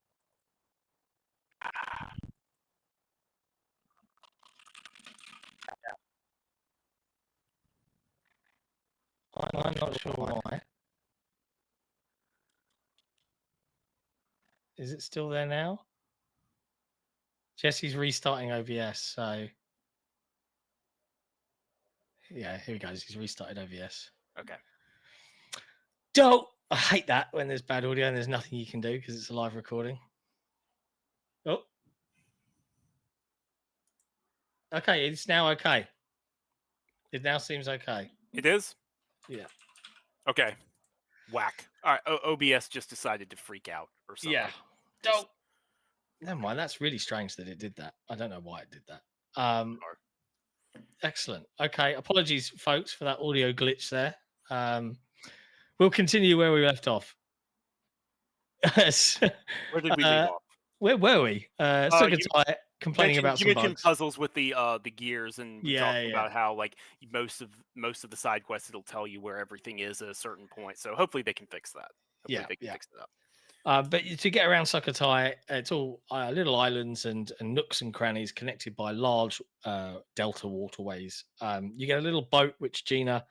I'm not sure why. Is it still there now? Jesse's restarting OBS, so yeah, here he goes. He's restarted OBS. Okay. Don't. I hate that when there's bad audio and there's nothing you can do because it's a live recording. Oh. Okay, it's now okay. It now seems okay. It is? Yeah. Okay. Whack. All right. OBS just decided to freak out or something. Yeah. Don't. Never mind. That's really strange that it did that. I don't know why it did that. Excellent. Okay. Apologies, folks, for that audio glitch there. We'll continue where we left off. Where did we leave off? Where were we? Sugatai complaining about some mentioned bugs. puzzles with the gears, and we talked about how like most of the side quests it'll tell you where everything is at a certain point. So hopefully they can fix that. Hopefully they can fix it up. But to get around Sugatai, it's all little islands and nooks and crannies connected by large delta waterways. You get a little boat which Gina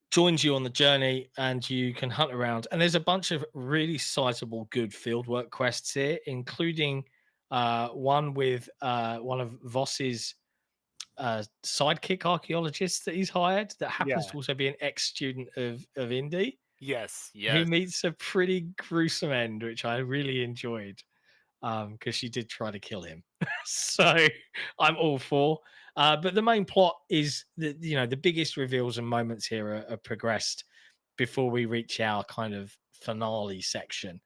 joins you on the journey, and you can hunt around. And there's a bunch of really sizable, good fieldwork quests here, including one with one of Voss's sidekick archaeologists that he's hired that happens to also be an ex-student of Indy. Yes. Who meets a pretty gruesome end, which I really enjoyed because she did try to kill him. So I'm all for. But the main plot is that, the biggest reveals and moments here are progressed before we reach our kind of finale section.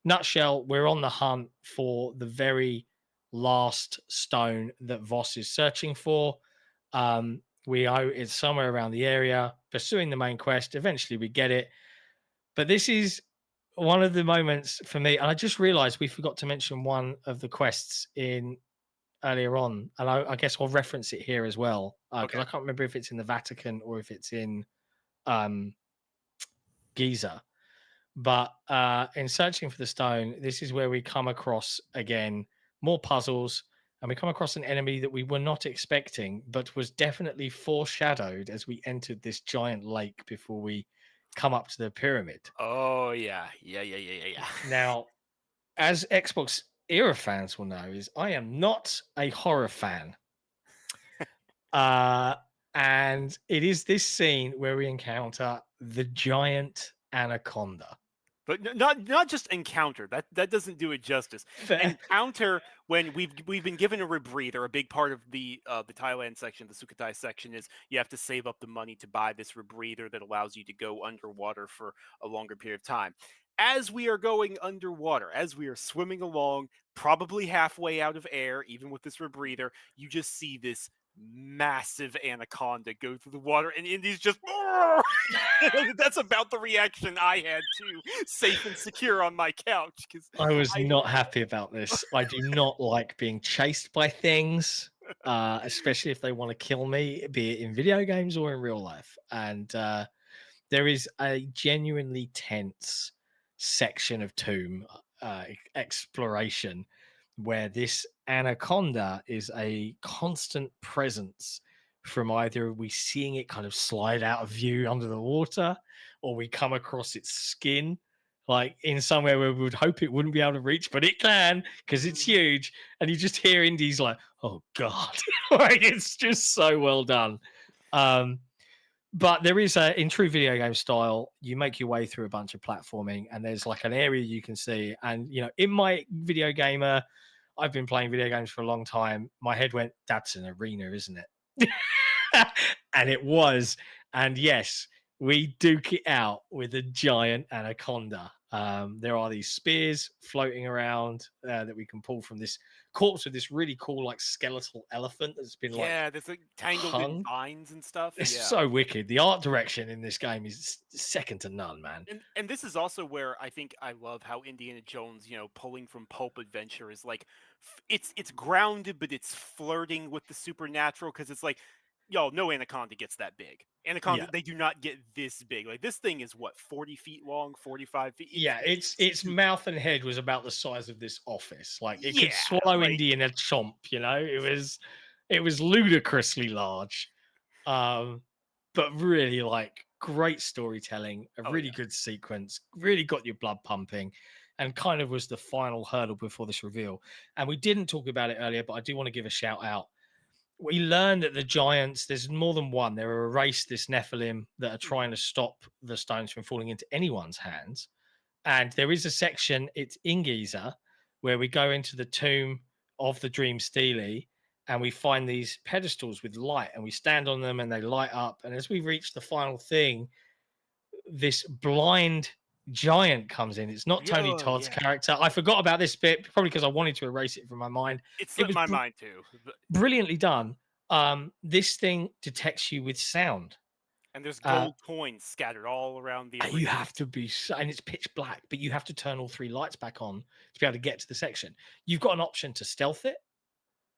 Nutshell, we're on the hunt for the very last stone that Voss is searching for. It's somewhere around the area, pursuing the main quest. Eventually we get it. But this is one of the moments for me, and I just realized we forgot to mention one of the quests in earlier on, and I guess I'll reference it here as well, because I can't remember if it's in the Vatican or if it's in Giza. But in searching for the stone, this is where we come across, again, more puzzles, and we come across an enemy that we were not expecting, but was definitely foreshadowed as we entered this giant lake before we come up to the pyramid. Oh, yeah. Now, as Xbox Era fans will know, is I am not a horror fan. And it is this scene where we encounter the giant anaconda. But not just encounter. That doesn't do it justice. Encounter, when we've been given a rebreather. A big part of the Thailand section, the Sukhothai section, is you have to save up the money to buy this rebreather that allows you to go underwater for a longer period of time. As we are going underwater, as we are swimming along, probably halfway out of air, even with this rebreather, you just see this massive anaconda go through the water, and Indy's just that's about the reaction I had too, safe and secure on my couch, because I was not happy about this. I do not like being chased by things, especially if they want to kill me, be it in video games or in real life. And there is a genuinely tense section of Tomb exploration where this anaconda is a constant presence, from either we seeing it kind of slide out of view under the water, or we come across its skin, like in somewhere where we would hope it wouldn't be able to reach, but it can because it's huge. And you just hear Indy's like, oh God. Like, it's just so well done. But there is in true video game style, you make your way through a bunch of platforming, and there's like an area you can see. And, in my video gamer, I've been playing video games for a long time. My head went, that's an arena, isn't it? And it was. And yes, we duke it out with a giant anaconda. There are these spears floating around that we can pull from this corpse of this really cool, like, skeletal elephant that's been that's like tangled in vines and stuff. It's so wicked. The art direction in this game is second to none, man. And this is also where I think I love how Indiana Jones, pulling from pulp adventure, is like, it's grounded, but it's flirting with the supernatural, because it's like, no anaconda gets that big. Anaconda, they do not get this big. Like, this thing is what, 40 feet long, 45 feet? Its mouth and head was about the size of this office. Like, it could swallow Indy in a chomp, It was ludicrously large. But but really like great storytelling, a Oh really yeah. good sequence, really got your blood pumping, and kind of was the final hurdle before this reveal. And we didn't talk about it earlier, but I do want to give a shout out. We learned that the giants, there's more than one. There are a race, this Nephilim, that are trying to stop the stones from falling into anyone's hands. And there is a section, it's in Giza, where we go into the tomb of the Dream Steely and we find these pedestals with light and we stand on them and they light up. And as we reach the final thing, this blind giant comes in. It's not Yeah, Tony oh, Todd's yeah. character. I forgot about this bit, probably because I wanted to erase it from my mind. It It slipped was my mind too. brilliantly done. This thing detects you with sound. And there's Uh, gold coins scattered all around the and you arena. have to be, and it's pitch black, but you have to turn all three lights back on to be able to get to the section. You've got an option to stealth it,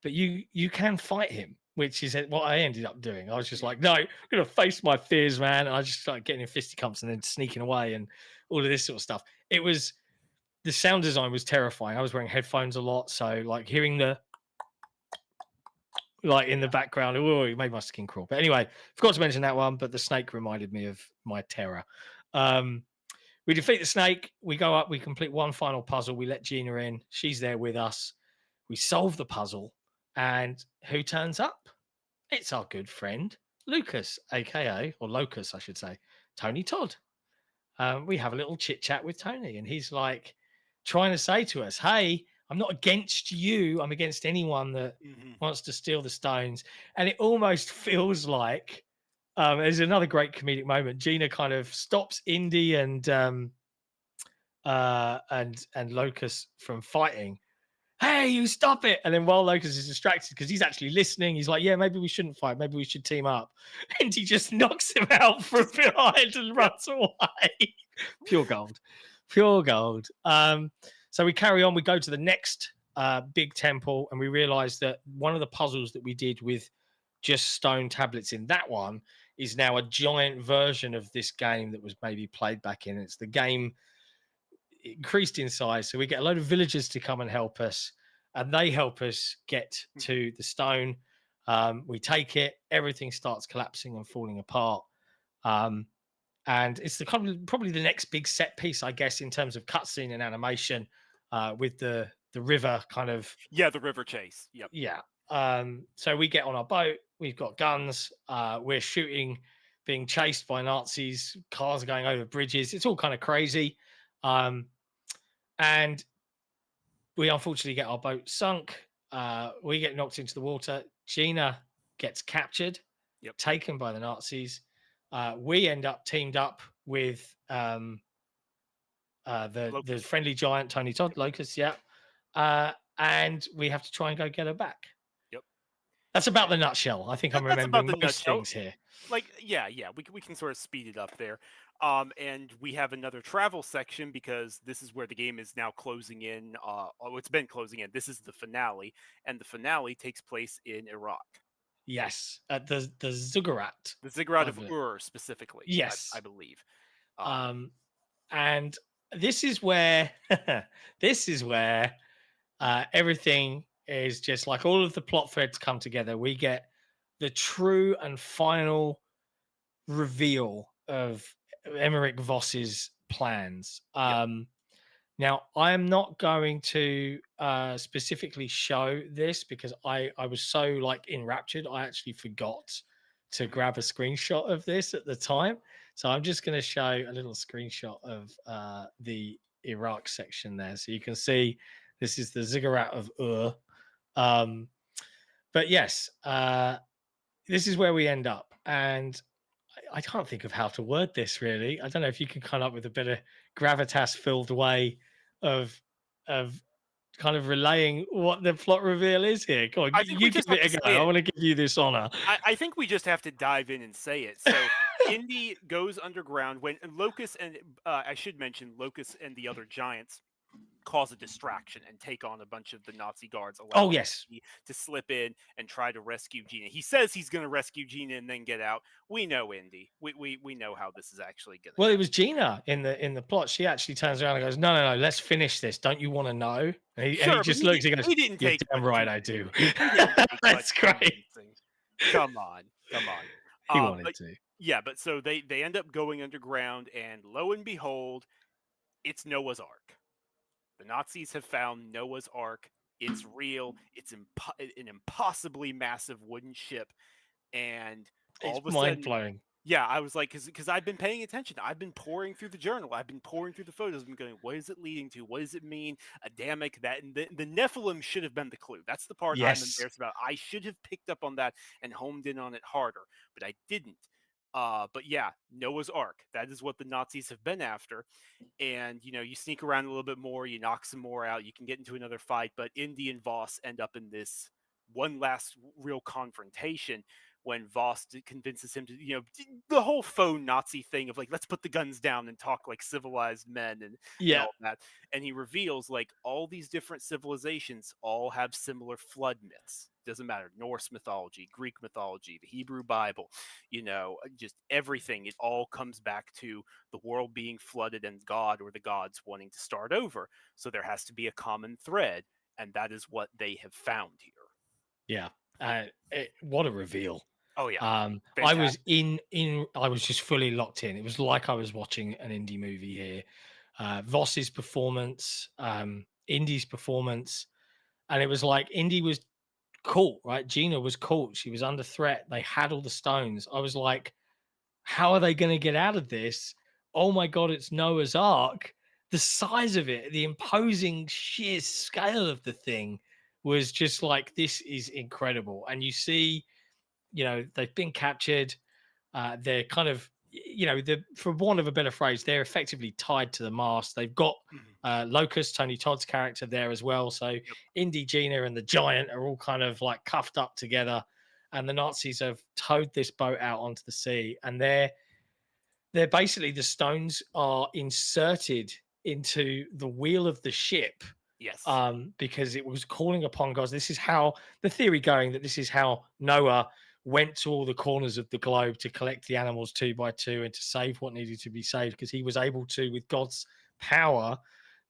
but you can fight him, which is what I ended up doing. I was just like, no, I'm gonna face my fears, man. And I just started getting in fisticuffs and then sneaking away and all of this sort of stuff. It was, the sound design was terrifying. I was wearing headphones a lot, so like hearing the like in the background, oh, it made my skin crawl. But anyway, forgot to mention that one, but the snake reminded me of my terror. We defeat the snake, we go up, we complete one final puzzle, we let Gina in, she's there with us, we solve the puzzle, and who turns up? It's our good friend Lucas, aka, or Locus, I should say, Tony Todd. We have a little chit chat with Tony, and he's like trying to say to us, hey, I'm not against you, I'm against anyone that wants to steal the stones. And it almost feels like there's another great comedic moment. Gina kind of stops Indy and Locus from fighting. Hey, you stop it! And then while Locus is distracted because he's actually listening, he's like, "Yeah, maybe we shouldn't fight. Maybe we should team up." And he just knocks him out from behind and runs away. Pure gold, pure gold. So we carry on. We go to the next big temple, and we realize that one of the puzzles that we did with just stone tablets in that one is now a giant version of this game that was maybe played back in. It's the game increased in size, so we get a load of villagers to come and help us, and they help us get to the stone. We take it, everything starts collapsing and falling apart, and it's the kind of probably the next big set piece, I guess, in terms of cutscene and animation, with the river kind of, Yeah, the river chase. Yep. yeah. So we get on our boat, we've got guns, we're shooting, being chased by Nazis, cars are going over bridges, it's all kind of crazy. And we unfortunately get our boat sunk. We get knocked into the water. Gina gets captured, taken by the Nazis. We end up teamed up with the friendly giant Tony Todd, Locust, and we have to try and go get her back. Yep. That's about the nutshell. I think I'm remembering most things here. Like, yeah, we can sort of speed it up there. And we have another travel section because this is where the game is now closing in. It's been closing in. This is the finale, and the finale takes place in Iraq. Yes, at the ziggurat. The ziggurat of Ur, specifically. Yes, I believe. And this is where everything is just like all of the plot threads come together. We get the true and final reveal of Emmerich Voss's plans. Now, I am not going to specifically show this because I was so like enraptured, I actually forgot to grab a screenshot of this at the time. So I'm just going to show a little screenshot of the Iraq section there. So you can see this is the ziggurat of Ur. But yes, this is where we end up. And I can't think of how to word this really. I don't know if you can come up with a better gravitas-filled way of kind of relaying what the plot reveal is here. Go on, you give it a go. I want to give you this honor. I think we just have to dive in and say it. So Indy goes underground when Locust and I should mention Locust and the other giants cause a distraction and take on a bunch of the Nazi guards. Oh yes, to slip in and try to rescue Gina. He says he's going to rescue Gina and then get out. We know Indy. We know how this is actually going to. Well, it was Gina in the plot. She actually turns around and goes, "No, let's finish this. Don't you want to know?" And he just looks. He goes, "He didn't take damn right, I do." That's great. Come on. He wanted to. Yeah, but so they end up going underground, and lo and behold, it's Noah's Ark. The Nazis have found Noah's Ark. It's real. It's an impossibly massive wooden ship, and all It's of a mind sudden, blowing. yeah, I was like, because I've been paying attention. I've been pouring through the journal. I've been pouring through the photos. I've been going, what is it leading to? What does it mean? Adamic, that, and the Nephilim should have been the clue. That's the part I'm Yes. embarrassed about. I should have picked up on that and homed in on it harder, but I didn't. But yeah, Noah's Ark. That is what the Nazis have been after. And you sneak around a little bit more, you knock some more out, you can get into another fight, but Indy and Voss end up in this one last real confrontation when Voss convinces him to, the whole faux Nazi thing of like, let's put the guns down and talk like civilized men and Yeah. all that. And he reveals like all these different civilizations all have similar flood myths. Doesn't matter, Norse mythology, Greek mythology, the Hebrew Bible, just everything. It all comes back to the world being flooded and God or the gods wanting to start over. So there has to be a common thread, and that is what they have found here. Yeah. What a reveal. Oh yeah, I was fantastic. I was just fully locked in. It was like I was watching an indie movie here. Voss's performance, Indy's performance, and it was like Indy was caught, right? Gina was caught. She was under threat. They had all the stones. I was like, how are they going to get out of this? Oh my God, it's Noah's Ark. The size of it, the imposing sheer scale of the thing was just like, this is incredible. And you see, they've been captured. They're kind of, for want of a better phrase, they're effectively tied to the mast. They've got Mhm. Locust, Tony Todd's character, there as well. So Yep. Indy, Gina, and the giant are all kind of like cuffed up together. And the Nazis have towed this boat out onto the sea, and they're basically, the stones are inserted into the wheel of the ship, Yes. because it was calling upon God. This is how the theory going, that this is how Noah went to all the corners of the globe to collect the animals two by two and to save what needed to be saved, because he was able to, with God's power,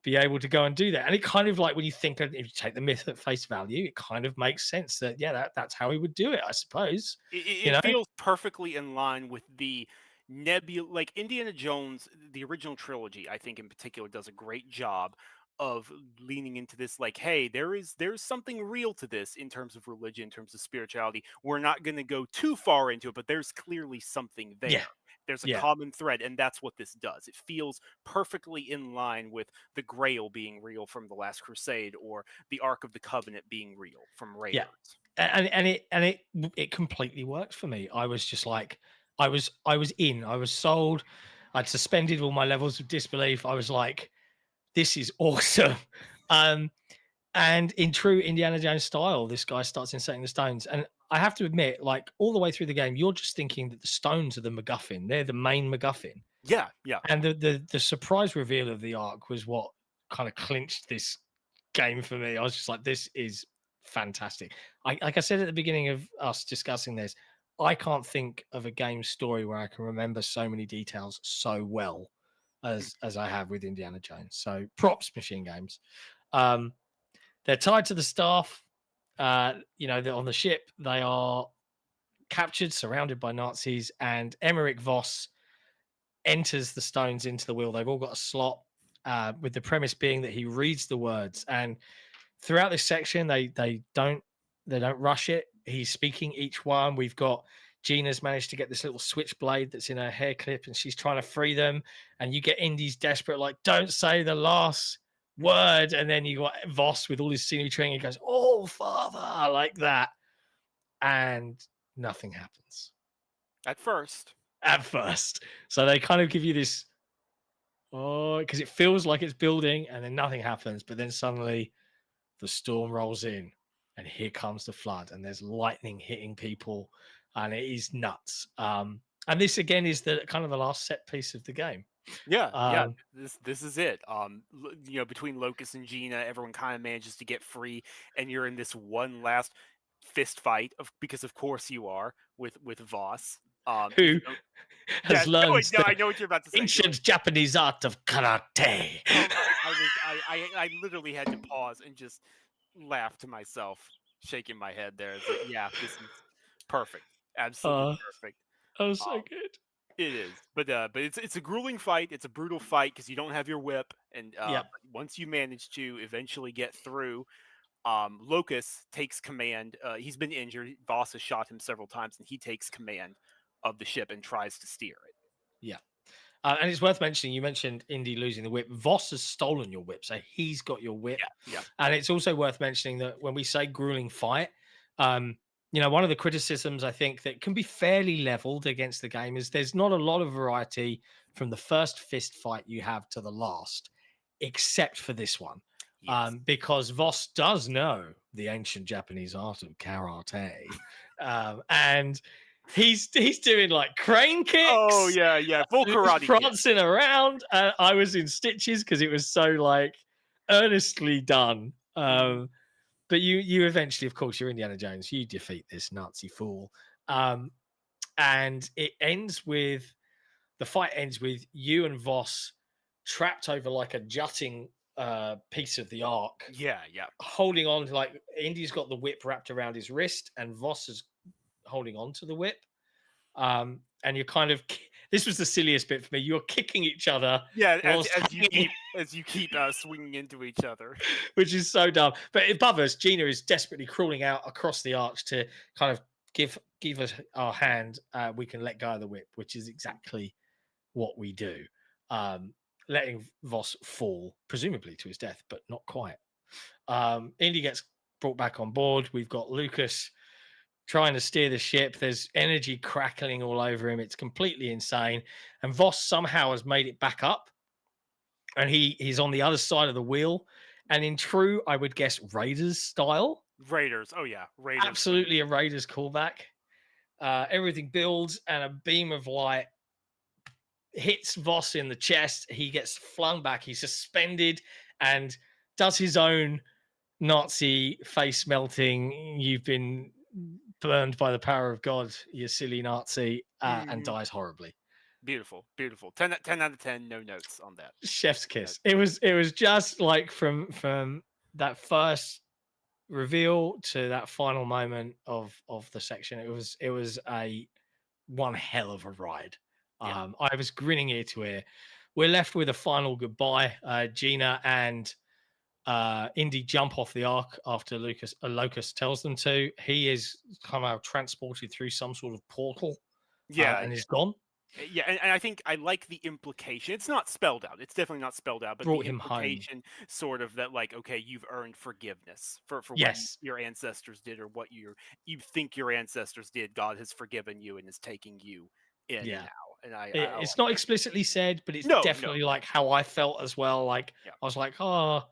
be able to go and do that. And it kind of like, when you think of, if you take the myth at face value, it kind of makes sense that, yeah, that's how he would do it, I suppose. It You know? feels perfectly in line with the nebula, like Indiana Jones, the original trilogy. I think in particular does a great job of leaning into this. Like, hey, there's something real to this in terms of religion, in terms of spirituality. We're not going to go too far into it, but there's clearly something Yeah. there. There's a Yeah. common thread, and that's what this does. It feels perfectly in line with the Grail being real from the Last Crusade, or the Ark of the Covenant being real from Yeah. Raiders. And it completely worked for me. I was just like, I was sold. I'd suspended all my levels of disbelief. I was like, this is awesome. Um, and in true Indiana Jones style, this guy starts inserting the stones. And I have to admit, like, all the way through the game, you're just thinking that the stones are the MacGuffin. They're the main MacGuffin. Yeah, yeah. And the surprise reveal of the arc was what kind of clinched this game for me. I was just like, this is fantastic. Like I said at the beginning of us discussing this, I can't think of a game story where I can remember so many details so well as I have with Indiana Jones. So props, Machine Games. Um, they're tied to the staff. They're on the ship. They are captured, surrounded by Nazis, and Emmerich Voss enters the stones into the wheel. They've all got a slot, with the premise being that he reads the words. And throughout this section, they don't rush it. He's speaking each one. We've got Gina's managed to get this little switchblade that's in her hair clip, and she's trying to free them. And you get Indy's desperate, like, don't say the last word. And then you got Voss with all his scenery training. He goes, "Oh, father," like that, and nothing happens At first. at first. So they kind of give you this, oh, because it feels like it's building, and then nothing happens. But then suddenly the storm rolls in, and here comes the flood, and there's lightning hitting people, and it is nuts. And this again is the kind of the last set piece of the game. Yeah, yeah. Um, This is it. Between Locust and Gina, everyone kind of manages to get free, and you're in this one last fist fight because of course you are with Voss. who Even though, has yeah, no, learned no, the I know what you're about to say. Go ahead. ancient Japanese art of karate. I literally had to pause and just laugh to myself, shaking my head there. It's like, yeah, this is perfect, absolutely uh, perfect. That was so Um, good. it is, but it's a grueling fight. It's a brutal fight because you don't have your whip, and Yep. but once you manage to eventually get through, Locust takes command. He's been injured. Voss has shot him several times, and he takes command of the ship and tries to steer it. Yeah. And it's worth mentioning, you mentioned Indy losing the whip. Voss has stolen your whip, so he's got your whip. Yeah, And it's also worth mentioning that when we say grueling fight, um, one of the criticisms I think that can be fairly leveled against the game is there's not a lot of variety from the first fist fight you have to the last, except for this one. yes. Because Voss does know the ancient Japanese art of karate. And he's doing like crane Oh kicks, yeah, full karate kid. prancing around. I was in stitches because it was so like earnestly done. Mhm. But you eventually, of course, you're Indiana Jones. You defeat this Nazi fool, and the fight ends with you and Voss trapped over like a jutting piece of the arc, Yeah. holding on to like Indy's got the whip wrapped around his wrist, and Voss is holding on to the whip. And you're kind of this was the silliest bit for me. You're kicking each other Yeah, whilst hanging, as you keep swinging into each other. which is so dumb. But above us, Gina is desperately crawling out across the arch to kind of give us our hand. We can let go of the whip, which is exactly what we do. Letting Voss fall, presumably to his death, but not quite. Indy gets brought back on board. We've got Lucas trying to steer the ship. There's energy crackling all over him. It's completely insane. And Voss somehow has made it back up. And he's on the other side of the wheel. And in true, I would guess, Raiders style, Raiders. Oh yeah, Raiders. absolutely a Raiders callback. Everything builds, and a beam of light hits Voss in the chest. He gets flung back. He's suspended and does his own Nazi face melting. You've been burned by the power of God, you silly Nazi, and Mhm. dies horribly. Beautiful, beautiful. 10 out of 10. No notes on that. Chef's No notes. kiss. It was just like from that first reveal to that final moment of the section. It was a one hell of a ride. Yeah. I was grinning ear to ear. We're left with a final goodbye. Gina and Indy jump off the ark after Locust tells them to. He is somehow transported through some sort of portal Yeah, and is gone. yeah, and I think I like the implication. It's not spelled out. It's definitely not spelled out, but the Brought him home. implication sort of that like, okay, you've earned forgiveness for what Yes. your ancestors did or what you think your ancestors did. God has forgiven you and is taking you in Yeah. now. And I It's like not that. explicitly said, but it's No. definitely like how I felt as well. Like Yeah. I was like, oh,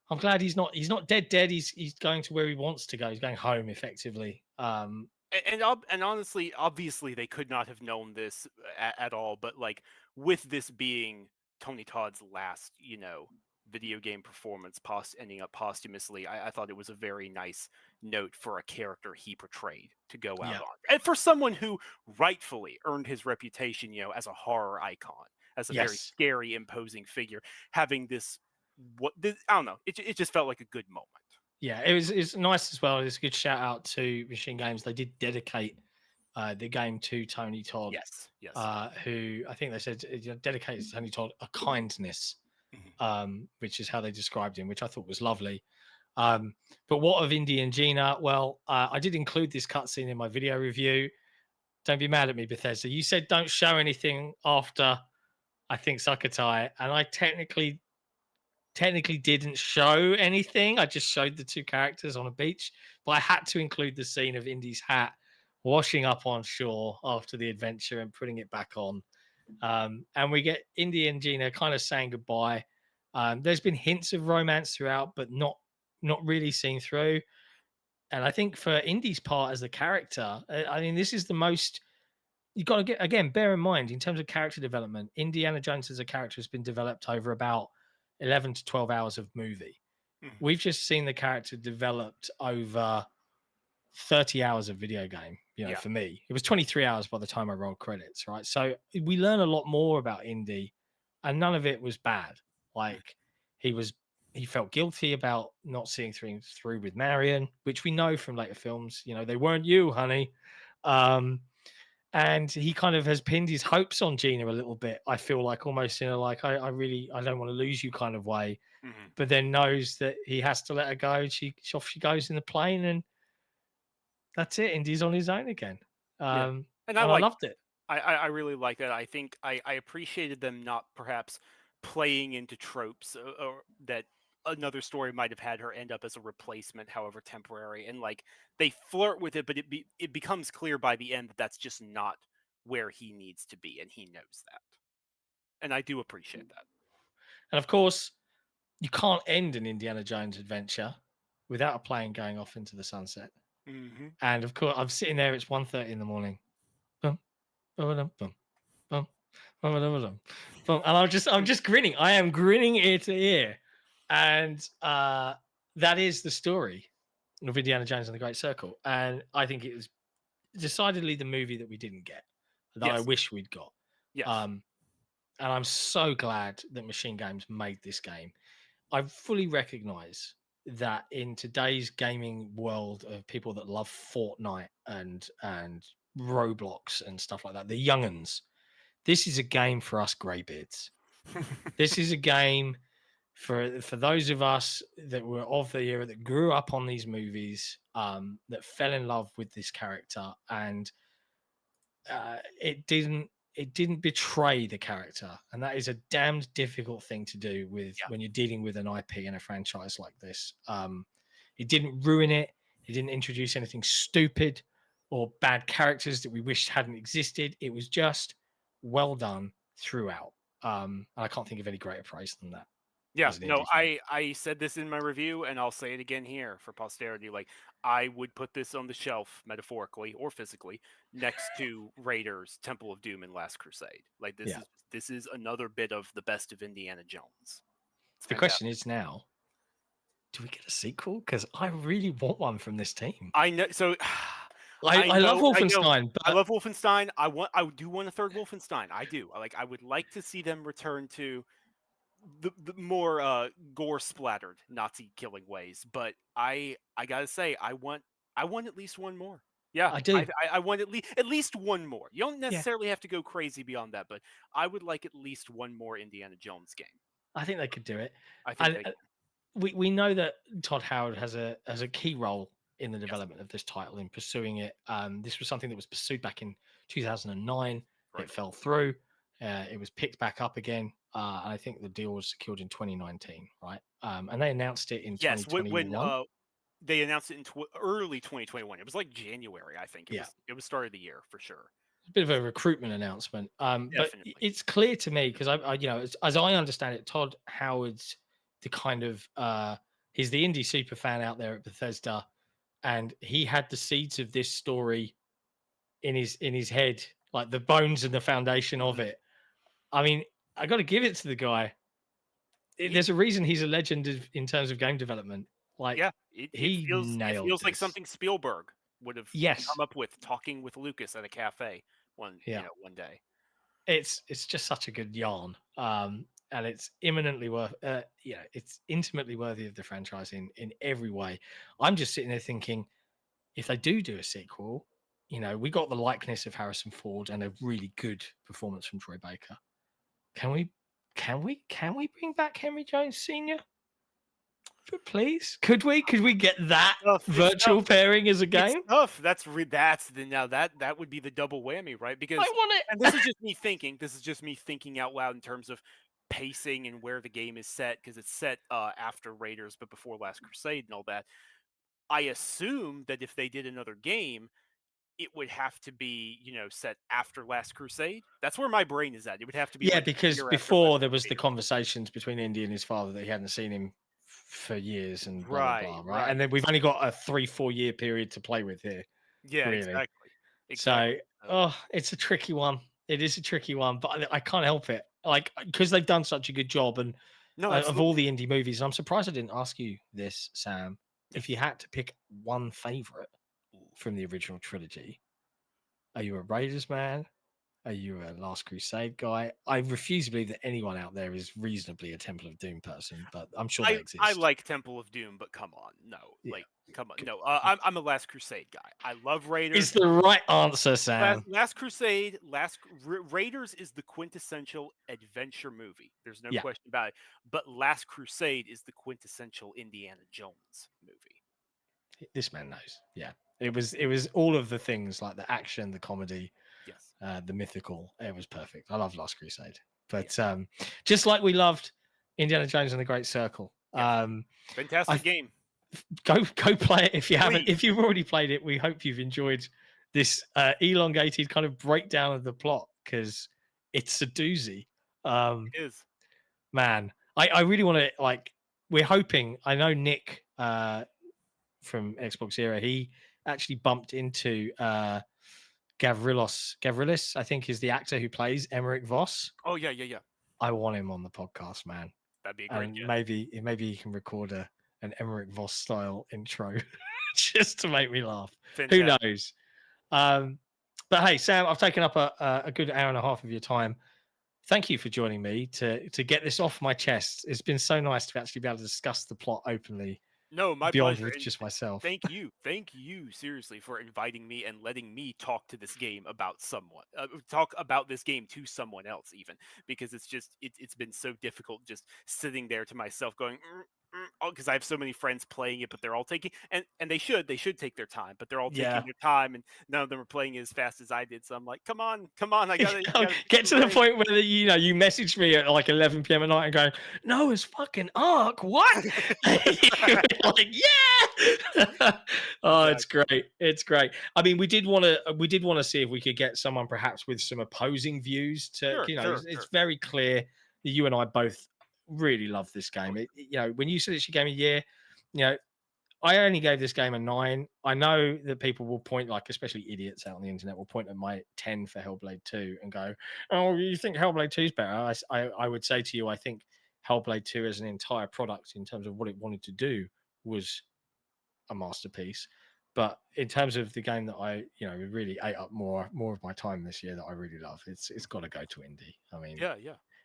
I'm glad he's not dead. He's going to where he wants to go. He's going home effectively. And honestly, obviously, they could not have known this at all. But like with this being Tony Todd's last, video game performance, ending up posthumously, I thought it was a very nice note for a character he portrayed to go out Yeah. on, and for someone who rightfully earned his reputation, as a horror icon, as a very Yes. scary, imposing figure, having this. I don't know. It just felt like a good moment. Yeah, it's nice as well. It's a good shout out to Machine Games. They did dedicate the game to Tony Todd, Yes. who I think they said dedicated to Tony Todd a kindness, Mhm. which is how they described him, which I thought was lovely. But what of Indy and Gina? Well, I did include this cutscene in my video review. Don't be mad at me, Bethesda. You said don't show anything after I think Sakatai, and I technically didn't show anything. I just showed the two characters on a beach, but I had to include the scene of Indy's hat washing up on shore after the adventure and putting it back on. And we get Indy and Gina kind of saying goodbye. There's been hints of romance throughout, but not really seen through. And I think for Indy's part as the character, I mean, this is the most you got to get again. Bear in mind in terms of character development, Indiana Jones as a character has been developed over about 11 to 12 hours of movie. Mhm. We've just seen the character developed over 30 hours of video game. Yeah. For me, it was 23 hours by the time I rolled credits, right? So we learn a lot more about Indy, and none of it was bad. Like he felt guilty about not seeing through with Marion, which we know from later films. They weren't you, honey. and he kind of has pinned his hopes on Gina a little bit. I feel like almost in a like I don't want to lose you kind of way, Mhm. but then knows that he has to let her go. Off she goes in the plane, and that's it. Indy's on his own again. Yeah, and I And I like loved it. I really like that. I think I appreciated them not perhaps playing into tropes or that another story might have had her end up as a replacement, however temporary, and like they flirt with it, but it becomes clear by the end that that's just not where he needs to be, and he knows that, and I do appreciate that. And of course, you can't end an Indiana Jones adventure without a plane going off into the sunset. Hmm. And of course, I'm sitting there. It's 1:30 in the morning. Bum, ba-ba-dum, bum, bum, ba-ba-dum-ba-dum, bum. And I'm just grinning. I am grinning ear to ear, and that is the story of Indiana Jones and the Great Circle. And I think it was decidedly the movie that we didn't get, that I Yes, wish we'd got. yes. Um, and I'm so glad that Machine Games made this game. I fully recognize that in today's gaming world of people that love Fortnite and Roblox and stuff like that, the younguns, this is a game for us greybeards. This is a game for those of us that were of the era that grew up on these movies, that fell in love with this character, and it didn't betray the character, and that is a damned difficult thing to do with Yeah, when you're dealing with an IP and a franchise like this. It didn't ruin it. It didn't introduce anything stupid or bad characters that we wished hadn't existed. It was just well done throughout. And I can't think of any greater praise than that yeah. as an No, indie fan. I said this in my review, and I'll say it again here for posterity. Like, I would put this on the shelf, metaphorically or physically, next to Raiders, Temple of Doom, and Last Crusade. Like, Yeah. this is another bit of the best of Indiana Jones. It's The fantastic. question is now, do we get a sequel? Because I really want one from this team. I know. So I love I know. Wolfenstein, I but love Wolfenstein. I do want a third Wolfenstein. I do. I would like to see them return to the more gore splattered Nazi killing ways. But I gotta say, I want at least one more. Yeah, I do. I want at least one more. You don't Yeah, necessarily have to go crazy beyond that, but I would like at least one more Indiana Jones game. I think they could do it. I think And they we know that Todd Howard has a key role in the yes, development of this title in pursuing it. This was something that was pursued back in 2009. It right. fell through. It was picked back up again, and I think the deal was secured in 2019, right? And they announced it in Yes, when 2021. they announced it in early 2021. It was like January, I think. Yeah, It was start of the year for sure. a bit of a recruitment announcement. But Definitely. it's clear to me because as I understand it, Todd Howard's the kind of he's the indie super fan out there at Bethesda, and he had the seeds of this story in his head, like the bones and the foundation of Mhm. it. I mean, I got to give it to the guy. He There's a reason he's a legend in terms of game development. Like Yeah, he it nailed feels like this. something Spielberg would have Yes, come up with talking with Lucas at a cafe yeah. one day. It's just such a good yarn, and it's imminently worth. It's intimately worthy of the franchise in every way. I'm just sitting there thinking, if they do a sequel, we got the likeness of Harrison Ford and a really good performance from Troy Baker. Can we, can we bring back Henry Jones Senior? Please, could we get that It's virtual pairing as a It's game? tough. That's the now that would be the double whammy, right? I Because want and it. this is just me thinking. This is just me thinking out loud in terms of pacing and where the game is set because it's set after Raiders but before Last Crusade and all that. I assume that if they did another game, it would have to be, set after Last Crusade. That's where my brain is at. It would have to be Yeah, like a because year after Last before there was the Crusade. conversations between Indy and his father that he hadn't seen him for years and blah blah Right, blah, right? right. And then we've only got a 3-4 year period to play with here, Yeah, really. exactly. So, Exactly. So, oh, it's a tricky one. It is a tricky one, but I can't help it. Like because they've done such a good job, and no, of all absolutely. the indie movies, and I'm surprised I didn't ask you this, Sam. If you Yes. had to pick one favorite Ooh. from the original trilogy, are you a Raiders man? Are you a Last Crusade guy? I refuse to believe that anyone out there is reasonably a Temple of Doom person, but I'm sure they I exist. like Temple of Doom, but come on, no, Yeah. like come on, no. I'm a Last Crusade guy. I love It's Raiders. the right answer, Sam. Last Crusade, Raiders is the quintessential adventure movie. There's no Yeah, question about it. But Last Crusade is the quintessential Indiana Jones movie. this man knows. Yeah. It was all of the things like the action, the comedy, Yes. the mythical. It was perfect. I love Last Crusade. But Yeah. just like we loved Indiana Jones and the Great Circle. Yes. I Fantastic game. go play it if you haven't. Please. If you've already played it, we hope you've enjoyed this elongated kind of breakdown of the plot because it's a doozy. It is. Man, I really want to like. We're hoping. I know Nick from XboxEra. He actually bumped into Gavrilis, I think, is the actor who plays Emmerich Voss. Oh yeah, yeah, yeah. I want him on the podcast, man. That'd be a great And get. maybe he can record an Emmerich Voss style intro just to make me laugh. Who Fantastic. knows? But hey, Sam, I've taken up a good hour and a half of your time. Thank you for joining me to get this off my chest. It's been so nice to actually be able to discuss the plot openly No, my beyond pleasure. with And just myself. thank you, seriously, for inviting me and letting me talk to this game about someone, talk about this game to someone else, even because it's been so difficult just sitting there to myself, going, because I have so many friends playing it, but they're all taking and they should take their time, but they're all taking Yeah. their time, and none of them are playing it as fast as I did. So I'm like, come on, I gotta Get to the point where you message me at like 11 p.m. at night and going, no, it's fucking Ark. What? Like, yeah. Oh, it's great. It's great. I mean, we did want to see if we could get someone perhaps with some opposing views to, Sure. it's very clear that you and I both really love this game. When you said it's your game of the year, I only gave this game a 9. I know that people will point, like, especially idiots out on the internet, will point at my 10 for Hellblade 2 and go, "Oh, you think Hellblade 2 is better?" I would say to you, I think Hellblade 2 as an entire product in terms of what it wanted to do was a masterpiece. But in terms of the game that I, really ate up more of my time this year that I really love, it's got to go to indie. I mean, Yeah,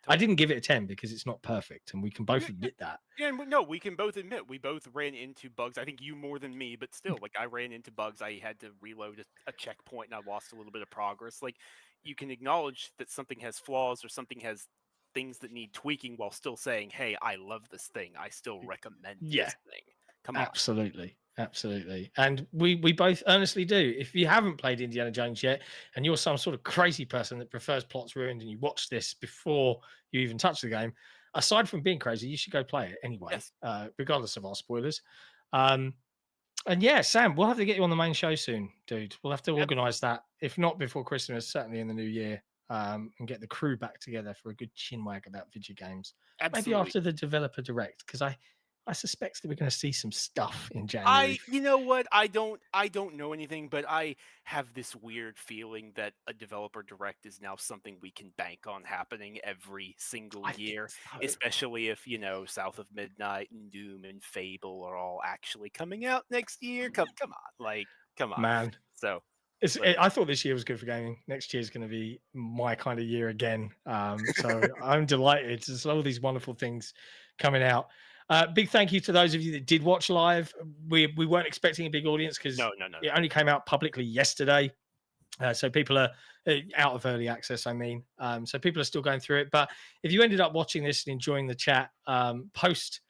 I totally. didn't give it a 10 because it's not perfect, and we can both admit that. Yeah, and no, we can both admit we both ran into bugs. I think you more than me, but still, like I ran into bugs. I had to reload a checkpoint, and I lost a little bit of progress. Like you can acknowledge that something has flaws or something has things that need tweaking, while still saying, "Hey, I love this thing. I still recommend Yeah, this thing." Come on. absolutely. And we both earnestly do. If you haven't played Indiana Jones yet, and you're some sort of crazy person that prefers plots ruined, and you watch this before you even touch the game, aside from being crazy, you should go play it anyway, Yes, regardless of our spoilers. And yeah, Sam, we'll have to get you on the main show soon, dude. We'll have to organise that, if not before Christmas, certainly in the new year, and get the crew back together for a good chinwag about video games. Maybe absolutely. after the developer direct, because I suspect that we're going to see some stuff in January. You know what? I don't know anything, but I have this weird feeling that a developer direct is now something we can bank on happening every single I think year, so. especially if, South of Midnight and Doom and Fable are all actually coming out next year. Come on. Like, come on. Man, So, I thought this year was good for gaming. Next year is going to be my kind of year again. So I'm delighted. There's all these wonderful things coming out. Big thank you to those of you that did watch live. We weren't expecting a big audience because no. it only came out publicly yesterday. So people are out of early access, I mean. So people are still going through it. But if you ended up watching this and enjoying the chat, post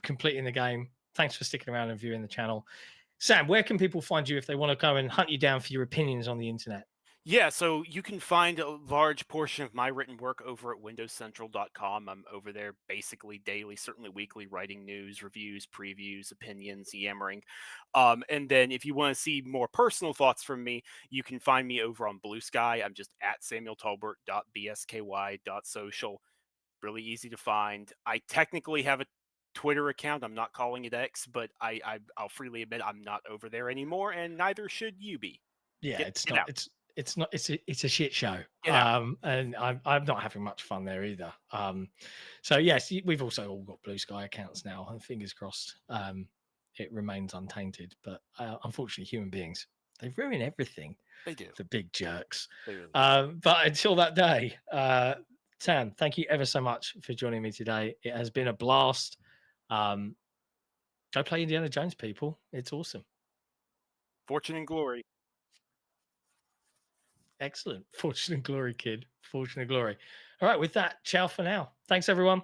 completing the game, thanks for sticking around and viewing the channel. Sam, where can people find you if they want to go and hunt you down for your opinions on the internet? Yeah, so you can find a large portion of my written work over at windowscentral.com. I'm over there basically daily, certainly weekly, writing news, reviews, previews, opinions, yammering. And then if you want to see more personal thoughts from me, you can find me over on Blue Sky. I'm just at samueltolbert.bsky.social. Really easy to find. I technically have a Twitter account. I'm not calling it X, but I'll freely admit I'm not over there anymore, and neither should you be. Yeah, Get it's get not. out. It's a shit show. Get out. And I'm not having much fun there either. So yes, we've also all got Blue Sky accounts now, and fingers crossed, it remains untainted. But unfortunately, human beings They ruin everything. They do. The big jerks. They really do. But until that day, Sam, thank you ever so much for joining me today. It has been a blast. Go play Indiana Jones, people. It's awesome. Fortune and glory. Excellent. Fortune and glory, kid. Fortune and glory. All right. With that, ciao for now. Thanks, everyone.